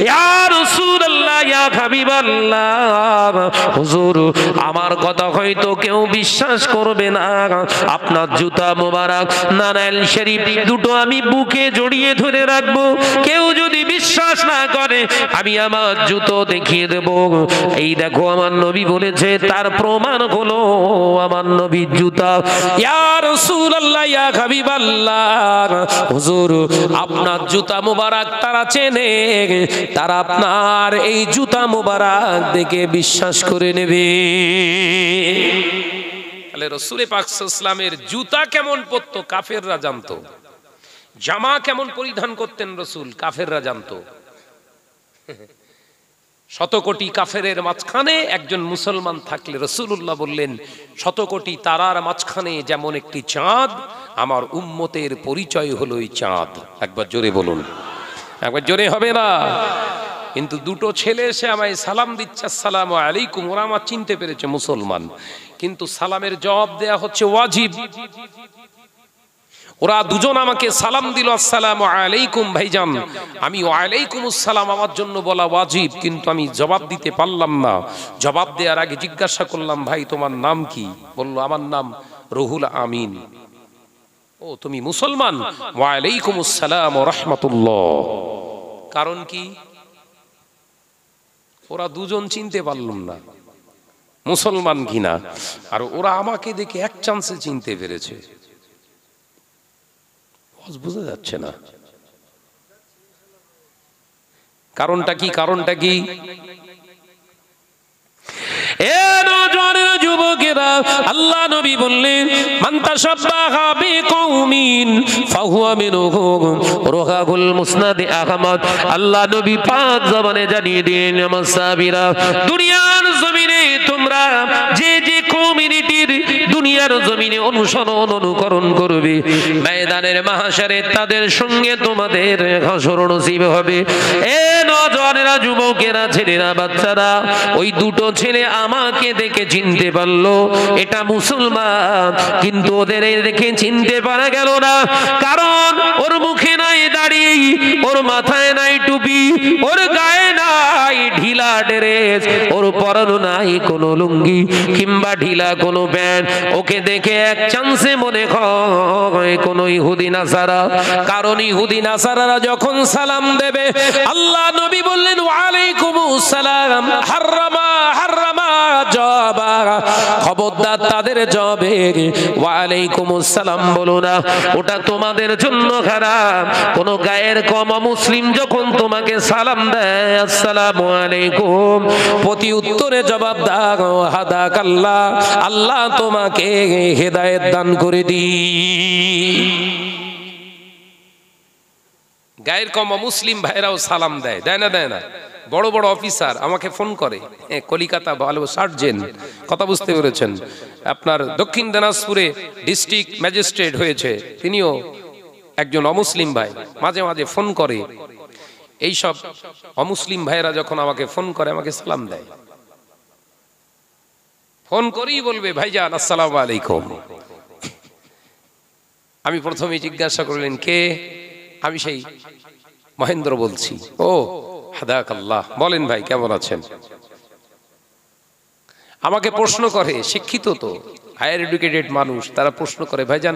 Speaker 1: ইয়া রাসূলুল্লাহ, ইয়া হাবিবাল্লাহ, হুজুর আমার কথা হয়তো কেউ বিশ্বাস করবে না, আপনার জুতা মোবারক নালেন শরীফ দুটো আমি বুকে জড়িয়ে ধরে রাখবো, কেউ যদি বিশ্বাস না করে আমি আমার জুতো দেখিয়ে দেব। এই দেখো আমার নবী বলেছে, তার প্রমাণ হলো আমার নবীর জুতা। ইয়া রাসূলুল্লাহ, ইয়া হাবিবাল্লাহ, হুজুর আপনার জুতা মোবারক তারা চেনে, তারা আপনার এই জুতা মোবারক দেখে বিশ্বাস করে নেবে। তাহলে রাসূল পাক সাল্লাল্লাহু আলাইহি ওয়াসাল্লামের জুতা কেমন পরতো কাফেররা জানতো, জামা কেমন পরিধান করতেন রাসূল কাফেররা জানতো। শত কোটি কাফেরের মাঝখানে একজন মুসলমান থাকলে রাসূলুল্লাহ বললেন, শত কোটি তারার মাঝখানে যেমন একটি চাঁদ, আমার উম্মতের পরিচয় হলো এই চাঁদ। একবার জোরে বলুন, একবার জোরে হবে না? কিন্তু দুটো ছেলে এসে আমায় সালাম দিচ্ছে, আসসালামু আলাইকুম, ওরা আমার চিনতে পেরেছে মুসলমান, কিন্তু সালামের জবাব দেয়া হচ্ছে ওয়াজিব। ওরা দুজন আমাকে সালাম দিল, আসসালামু আলাইকুম ভাইজান, আমি ওয়ালাইকুম আসসালাম আমার জন্য বলা ওয়াজিব, কিন্তু আমি জবাব দিতে পারলাম না। জবাব দেওয়ার আগে জিজ্ঞাসা করলাম, ভাই তোমার নাম কি? বলল আমার নাম রুহুল আমিন। ও তুমি মুসলমান? ওয়ালাইকুম আসসালাম ওয়া রাহমাতুল্লাহ। কারণ কি? ওরা দুজন চিনতে পারলাম না মুসলমান কিনা, আর ওরা আমাকে দেখে এক চান্সে চিনতে পেরেছে। বুঝা যাচ্ছে না কারণটা কি? কারণটা কি? যুবকেরা, আল্লাহ নবী বললেন, মান তাশাব্বাহা বিকওমিন ফাহুয়া মিনহুম, রাওয়াহুল মুসনাদ আহমদ। আল্লাহ নবী পাক জবানে জানিয়ে দিলেন, আমার সাহাবীরা, দুনিয়ার জমিনে তোমরা যে যে কমিউনিটির দুনিয়ার জমিনে অনুসরণ অনুকরণ করবে, ময়দানের মাহশারে তাদের সঙ্গে তোমাদের হাসর নসিব হবে। এ নওজওয়ানেরা, যুবকেরা, ছেলেরা, বাচ্চারা, ওই দুটো ছেলে আমাকে দেখে চিনতে পারলো এটা মুসলমান, কিন্তু ওদের দেখে চিনতে পারা গেল না, কারণ ওর মুখে নাই দাড়ি, ওর মাথায় নাই টুপি, ওর গায়ে নাই ঢিলা ড্রেস, ওর পরনে নাই কোনো লুঙ্গি কিংবা ঢিলা কোনো প্যান্ট। ওকে দেখে এক চান্সে মনে হয় কোনো ইহুদি নাসারা, কারণ ইহুদি নাসারারা যখন সালাম দেবে, আল্লাহ নবী বললেন ওয়ালাইকুমুস সালাম, হাররামা হাররামা
Speaker 2: জবা, খবরদার তাদের জবে ওয়ালাইকুম আসসালাম বলো না, ওটা তোমাদের জন্য খারাপ। কোন গায়ের কম মুসলিম যখন তোমাকে সালাম দেয় আসসালামু আলাইকুম, প্রতি উত্তরে জবাব দাও হাদাকাল্লাহ, আল্লাহ তোমাকে হেদায়েত দান করে দি। গায়ের কম মুসলিম ভাইরাও সালাম দেয়, দেয় না দেয় না? বড় বড় অফিসার আমাকে ফোন করে, কলিকাতা ভালো সার্জেন্ট, কথা বুঝতে পেরেছেন? আপনার দক্ষিণ দিনাজপুরে ডিস্ট্রিক্ট ম্যাজিস্ট্রেট হয়েছে, তিনিও একজন অমুসলিম ভাই, মাঝে মাঝে ফোন করে। এইসব অমুসলিম ভাইরা যখন আমাকে ফোন করে আমাকে সালাম দেয়, ফোন করেই বলবে ভাইজান আসসালামু আলাইকুম। আমি প্রথমে জিজ্ঞাসা করলেন কে? আমি সেই মহেন্দ্র বলছি। ও হাদাকাল্লাহ, বলেন ভাই কেমন আছেন? আমাকে প্রশ্ন করে, শিক্ষিত তো, হায়ার এডুকেটেড মানুষ, তারা প্রশ্ন করে ভাইজান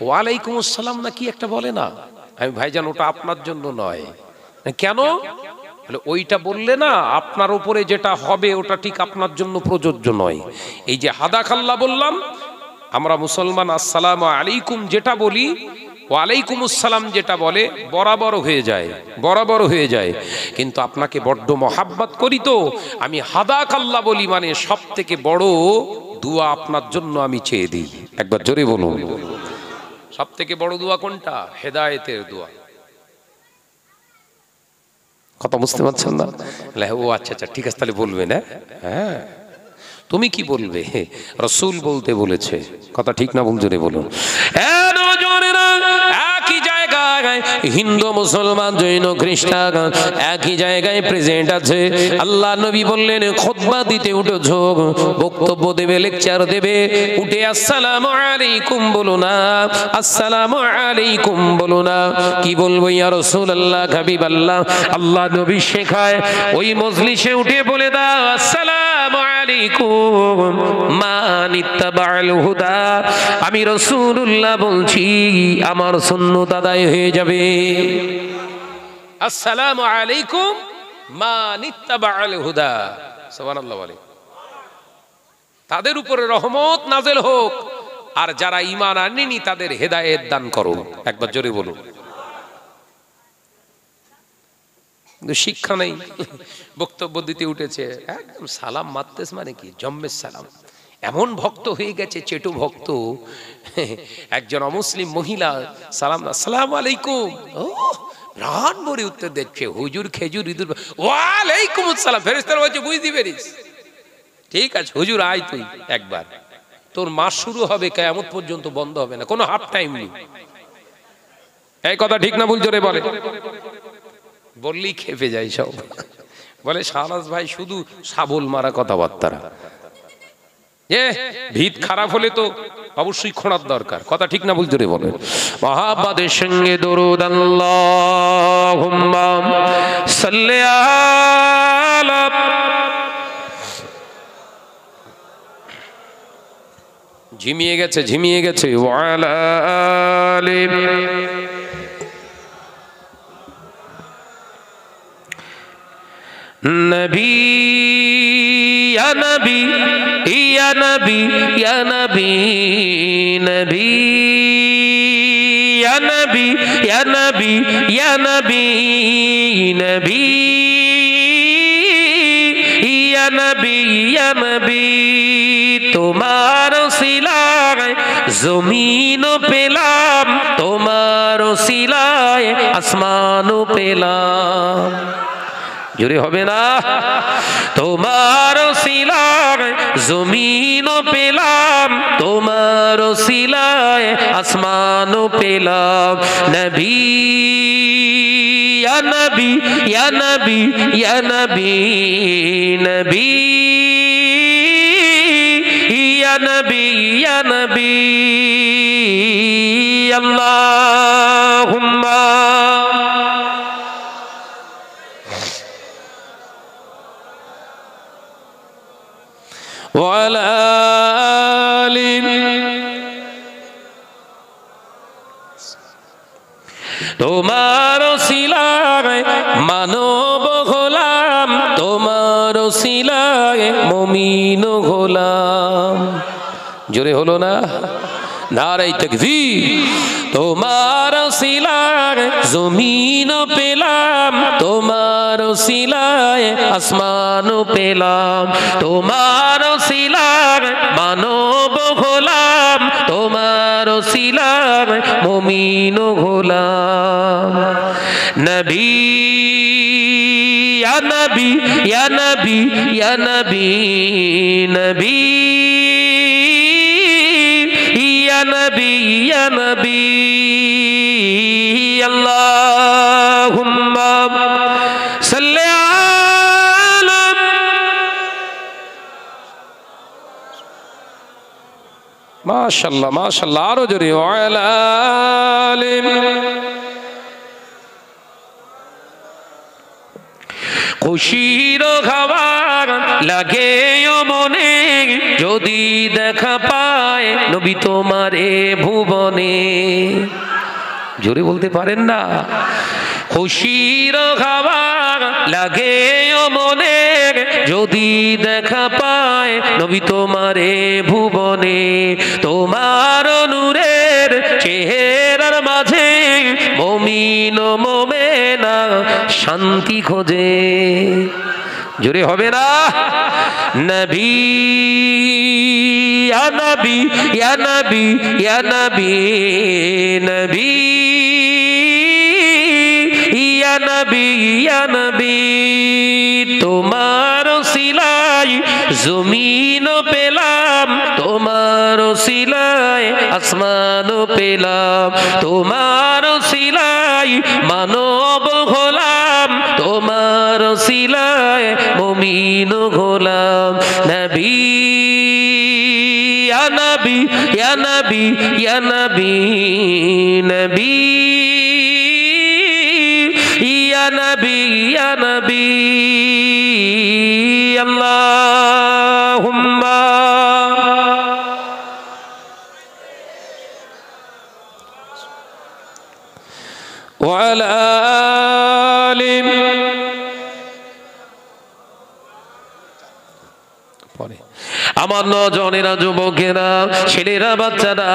Speaker 2: ওয়ালাইকুম আসসালাম না কি একটা বলে না? আমি ভাইজান ওটা আপনার জন্য নয়। কেন? ওইটা বললে না আপনার উপরে যেটা হবে ওটা ঠিক আপনার জন্য প্রযোজ্য নয়। এই যে হাদাকাল্লাহ বললাম, আমরা মুসলমান আসসালামু আলাইকুম যেটা বলি, ওয়ালাইকুম আসসালাম যেটা বলে বরাবর হয়ে যায়, বরাবর হয়ে যায়। কিন্তু আপনাকে বড্ড মহাব্বত করি তো আমি হাদাকাল্লাহ বলি, মানে সব থেকে বড় দোয়া আপনার জন্য আমি চেয়ে দিই। একবার জোরে বলুন, সব থেকে বড় দোয়া কোনটা? হেদায়েতের দোয়া। কথা বুঝতে পারছেন না? ও আচ্ছা আচ্ছা ঠিক আছে, তাহলে বলবেন। হ্যাঁ তুমি কি বলবে? রাসূল বলতে বলেছে, কথা ঠিক না ভুল জোরে বলুন। একই জায়গায় হিন্দু মুসলমান জৈন খ্রিস্টান একই জায়গায় প্রেজেন্ট আছে। আল্লাহ নবী বললেন খুতবা দিতে উঠেছ, বক্তব্য দেবে, লেকচার দেবে, উঠে আসসালামু আলাইকুম বলো না, আসসালামু আলাইকুম বলো না। কি বলবো ইয়া রাসূলুল্লাহ, হাবিবাল্লাহ? আল্লাহ নবী শেখায় ওই মজলিসে উঠে বলে দাও আসসালামু আলাইকুম মান ইত্তাবা'আল হুদা। আমি রাসূলুল্লাহ বলছি আমার সুন্নাত আদায় হয়ে যাবে। আসসালামু আলাইকুম মান ইত্তাবা'আল হুদা। সুবহানাল্লাহ বলে, তাদের উপরে রহমত নাযিল হোক, আর যারা ঈমান আনেনি তাদের হেদায়েত দান করো। একবার জোরে বলুন। শিক্ষা নেই, বক্তব্য দিতে উঠেছে, একদম সালাম মারতেছ, মানে কি জম্মের সালাম, এমন ভক্ত হয়ে গেছে, চেটু ভক্ত। একজন অমুসলিম মহিলা সালাম, আসসালামু আলাইকুম, ও প্রাণ ভরে উত্তর দিচ্ছে, হুজুর খেজুর ইঁদুর, ওয়ালাইকুম আসসালাম। ফেরেশতারা বলছে বুঝতে পেরেছিস, ঠিক আছে হুজুর আয় তুই একবার, তোর মাস শুরু হবে কিয়ামত পর্যন্ত বন্ধ হবে না, কোনো হাফ টাইম নেই। এই কথা ঠিক না ভুল জোরে বলে? বললেই খেপে যায় সব, বলে শাহনাজ ভাই শুধু শাবল মারা কথাবার্তা। ভিত খারাপ হলে তো অবশ্যই খোঁড়ার দরকার, কথা ঠিক না ভুল জোরে বলেন? মহাব্বতের সঙ্গে দরুদ আল্লাহুম্মা সাল্লি আলা। ঝিমিয়ে গেছে, ঝিমিয়ে গেছে। ওয়ালা আলি নবী ইয়া নবী ইয়া নবী ইয়া নবী নবী ইয়া নবী ইয়া নবী ইয়া নবী নবী ইয়া নবী ইয়া নবী। তোমার সিলায় জমিন পেলাম, তোমার সিলায় আসমান পেলাম। জোরে হবে না? তোমার সিলায় জমিন পেলাম, তোমার সিলায় আসমান পেলাম। নবী ইয়া নবী ইয়া নবী ইয়া নবী নবী ইয়া নবী ইয়া নবী। আল্লাহুম্মা ওয়ালা আলি। তোমার সিলায় মানব হলাম, তোমার ওসিলায় মুমিন গোলাম। জোরে হলো না? নারে তাকবীর। তোমার ওসিলায় জমিন পেলাম, তোমার ওসিলায় আসমান পেলাম, তোমার ওসিলায় মানব হলাম, তোমার ওসিলায় মুমিন হলাম। নবী ইয়া নবী ইয়া নবী ইয়া নবী নবী ইয়া নবী ইয়া নবী আল্লাহুম্মা সাল্লি আলা মাশাআল্লাহ মাশাআল্লাহ আরো জোরে ওয়ালা আলিম। খুশির খাবার লাগে মনে যদি দেখা পায় নবী তোমারে ভুবনে। জোরে বলতে পারেন না? খুশির খাবার লাগে মনে যদি দেখা পায় নবী তোমারে ভুবনে। তোমার নূরের চেহারার মাঝে মুমিন মুমিনা শান্তি খোঁজে। জোরে হবে না? নবী ইয়া নবী ইয়া নবী ইয়া নবী নবী ইয়া নবী ইয়া নবী তোমার ওসিলায় জমিন পেলাম, তোমার ওসিলায় আসমান পেলাম, তোমার ওসিলায় মানব হলাম, তোমার ওসিলায় মুমিন হলাম। নবী ইয়া নবী ইয়া নবী ইয়া নবী নবী ইয়া নবী ইয়া নবী আল্লাহুম্মা ওয়ালা আলিম। আমার নজনেরা যুবকেরা ছেলেরা বাচ্চারা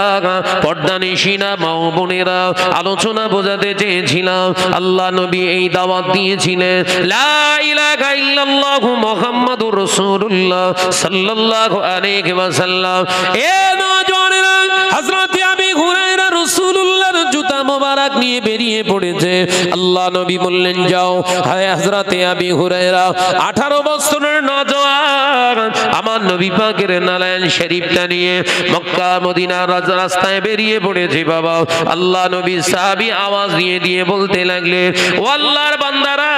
Speaker 2: পর্দা নিশিনা মা বোনেরা আলোচনা বোঝাতে চেয়েছিলাম আল্লাহ নবী এই দাওয়াত দিয়েছিলেন লা ইলাহা ইল্লাল্লাহু মুহাম্মাদুর রাসূলুল্লাহ সাল্লাল্লাহু আলাইহি ওয়াসাল্লাম। এ নজনেরা হযরত আবু হুরায়রা রাসূলুল্লাহর জুতা মোবারক নিয়ে বেরিয়ে পড়েছে। আল্লাহ নবী বললেন যাও। হায় হযরত আবু হুরায়রা 18 বছরের নওজোয়ান আমার নবী পাকের নারায়ণ শরীফটা নিয়ে মক্কা মদিনার রাস্তায় বেরিয়ে পড়েছে। বাবা আল্লাহ নবী সাহাবী আওয়াজ দিয়ে বলতে লাগলেন ও আল্লাহর বান্দারা,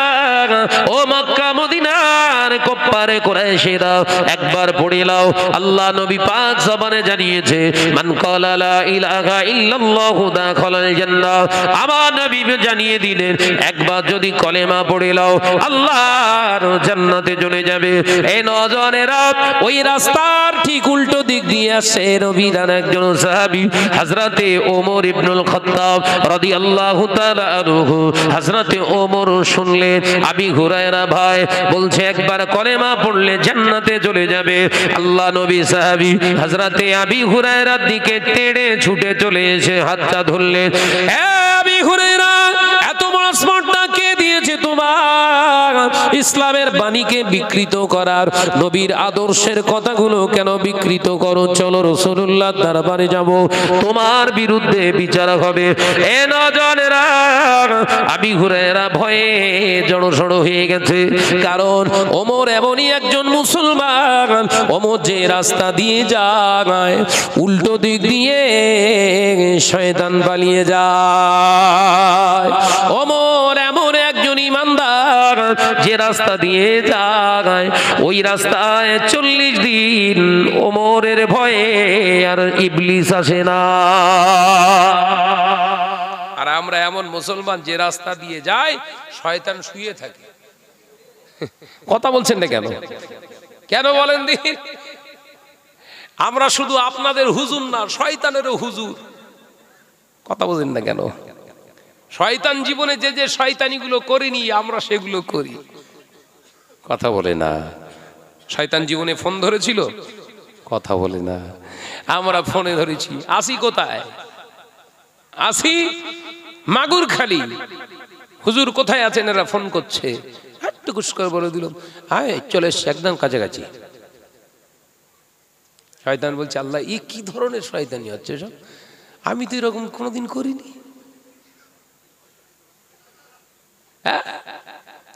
Speaker 2: ও মক্কা মদিনার কপ্পারে কুরাইশেরা একবার পড়ে নাও। আল্লাহ নবী পাক জবানে জানিয়েছে মান ক্বালা লা ইলাহা ইল্লাল্লাহু দাখালাল জান্নাহ। আমার নবী জানিয়ে দিলেন একবার যদি কলেমা পড়ে নাও আল্লাহর জান্নাতে চলে যাবে। এই নজনেরা ওই রাস্তার ঠিক উল্টো দিক দিয়ে আসে নবীর একজন সাহাবী হযরতে ওমর ইবনুল খাত্তাব রাদিয়াল্লাহু তাআলা আনহু। হযরতে ওমর শুনলেন আবু হুরায়রা ভাই বলছে একবার কলেমা পড়লে জান্নাতে চলে যাবে। আল্লাহ নবী সাহাবী হযরতে আবু হুরায়রার দিকে তেড়ে ছুটে চলে এসে হাতটা ধরলেন, এ আবু হুরায়রা এত বড় স্পর্ধা কে দিয়েছে তোমার ইসলামের বাণীকে বিকৃত করার, নবীর আদর্শের কথাগুলো কেন বিকৃত করো? চলো রাসূলুল্লাহর দরবারে যাব, তোমার বিরুদ্ধে বিচার হবে। এ নজনেরা আবু হুরায়রা ভয়ে জড়সড় হয়ে গেছে, কারণ ওমর এমনই একজন মুসলমান ওমর যে রাস্তা দিয়ে যায় উল্টো দিক দিয়ে শয়তান পালিয়ে যায়। ওমর এমন একজন ইমানদার যে রাস্তা দিয়ে যায় ওই রাস্তায় 40 দিন ওমরের ভয়ে আর ইবলিস আসে না। আর আমরা এমন মুসলমান যে রাস্তা দিয়ে যায় শয়তান শুয়ে থাকে। কথা বলছেন না কেন? কেন বলেন দিন? আমরা শুধু আপনাদের হুজুর না, শয়তানেরও হুজুর। কথা বলেন না কেন? শয়তান জীবনে যে যে শয়তানিগুলো করেনি আমরা সেগুলো করি। কথা বলে না।
Speaker 1: শয়তান জীবনে ফোন ধরেছিল? কথা বলে না। আমরা ফোনে ধরেছি। আসি কোথায়? আসি মাগুরখালি। হুজুর কোথায় আছেন? এরা ফোন করছে। একটু কুস করে বলে দিল, আয় চলে এসছে, একদম কাছাকাছি। শয়তান বলছে, আল্লাহ এই কি ধরনের শয়তানি হচ্ছে সব? আমি তো এরকম কোনোদিন করিনি।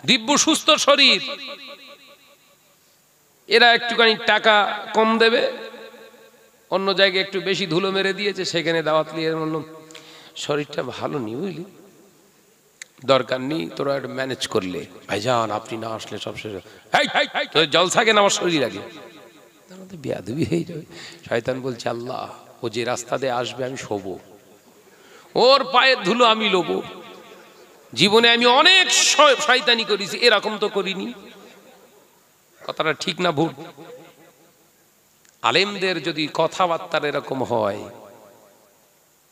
Speaker 1: দিব্য সুস্থ শরীর, এরা একটুখানি টাকা কম দেবে, অন্য জায়গায় একটু বেশি ধুলো মেরে দিয়েছে, সেখানে দাওয়াত নিয়ে বললাম শরীরটা ভালো নি, বুঝলি, দরকার নেই, তোরা একটু ম্যানেজ করলে। ভাইজান আপনি না আসলে সব শেষ। জলসাকে না আমার শরীর আগে, বেয়াদবি হয়ে যাবে। শয়তান বলছে, আল্লাহ ও যে রাস্তা দিয়ে আসবে আমি শোবো, ওর পায়ের ধুলো আমি লোবো। জীবনে আমি অনেক শয়তানি করেছি, এরকম তো করিনি। কথাটা ঠিক না ভুল? আলেমদের যদি কথাবার্তার এরকম হয়,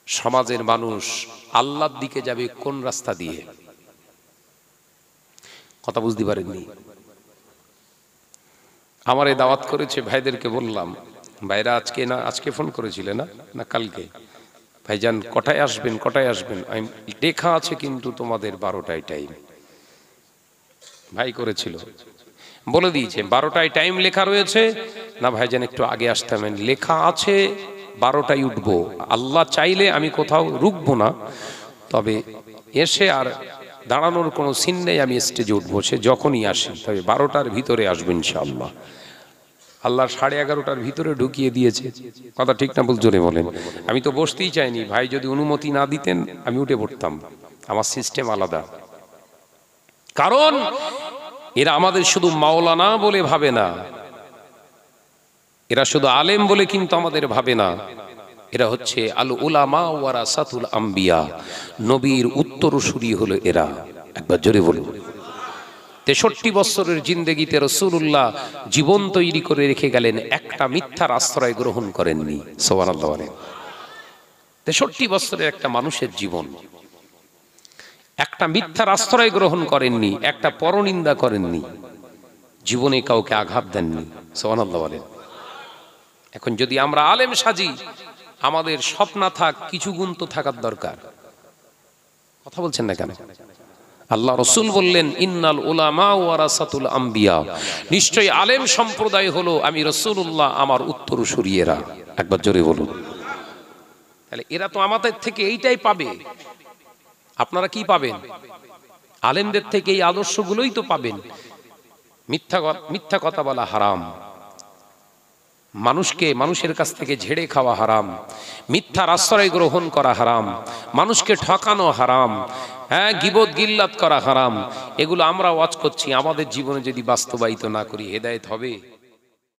Speaker 1: সমাজের মানুষ আল্লাহর দিকে যাবে কোন রাস্তা দিয়ে? কথা বুঝতে পারেননি? আমারে দাওয়াত করেছে, ভাইদেরকে বললাম, ভাইরা আজকে না, আজকে ফোন করেছিলে না, না কালকে, ভাইজান কটায় আসবেন, কটায় আসবেন? আমি লেখা আছে কিন্তু তোমাদের 12টায় টাইম। ভাই করেছিল, বলে দিয়েছে 12টায় টাইম লেখা রয়েছে না ভাইজান একটু আগে আসতে হবে। লেখা আছে 12টায় উঠবো, আল্লাহ চাইলে আমি কোথাও রুকবো না, তবে এসে আর দাঁড়ানোর কোনো সিন নেই, আমি স্টেজে উঠবো, সে যখনই আসি, তবে 12টার ভিতরে আসবেন ইনশাআল্লাহ। আল্লাহ 11:30টার ভিতরে ঢুকিয়ে দিয়েছে। কথা ঠিক না ভুল জোরে বলেন? আমি তো বসতেই চাইনি, ভাই যদি অনুমতি না দিতেন আমি উঠে পড়তাম, আমার সিস্টেম আলাদা। কারণ এরা আমাদের শুধু মাওলানা বলে ভাবে না, এরা শুধু আলেম বলে কিন্তু আমাদের ভাবে না। এরা হচ্ছে আল উলামা ওয়ারাসাতুল আম্বিয়া, নবীর উত্তরসূরি হলো এরা। একবার জোরে বলুন। 63 বছরের জিন্দেগিতে রাসূলুল্লাহ জীবন তৈরি করে রেখে গেলেন, একটা মিথ্যার আশ্রয় গ্রহণ করেননি। সুবহানাল্লাহ। 63 বছরের একটা মানুষের জীবন, একটা মিথ্যার আশ্রয় গ্রহণ করেননি, একটা পরনিন্দা করেননি, জীবনে কাউকে আঘাত দেননি। সুবহানাল্লাহ বলেন। এখন যদি আমরা আলেম সাজি, আমাদের স্বপ্ন থাক, কিছু গুণ তো থাকার দরকার। কথা বলছেন না কেন? আল্লাহ রাসূল বললেন, ইন্নাল উলামা ওয়ারাসাতুল আম্বিয়া, নিশ্চয়ই আলেম সম্প্রদায় হলো আমি রাসূলুল্লাহ আমার উত্তরসূরি এরা। একবার জোরে বলুন। তাহলে এরা তো আমাদের থেকে এইটাই পাবে। আপনারা কি পাবেন? আলেমদের থেকে এই আদর্শগুলোই তো পাবেন। মিথ্যা কথা বলা হারাম, মানুষের কাছ থেকে ঝেড়ে খাওয়া হারাম, মিথ্যার আশ্রয় গ্রহণ করা হারাম, মানুষকে ঠকানো হারাম, হ্যাঁ গীবত গিল্লাত করা হারাম। এগুলো আমরা ওয়াজ করছি, আমাদের জীবনে যদি বাস্তবায়িত না করি হেদায়েত হবে?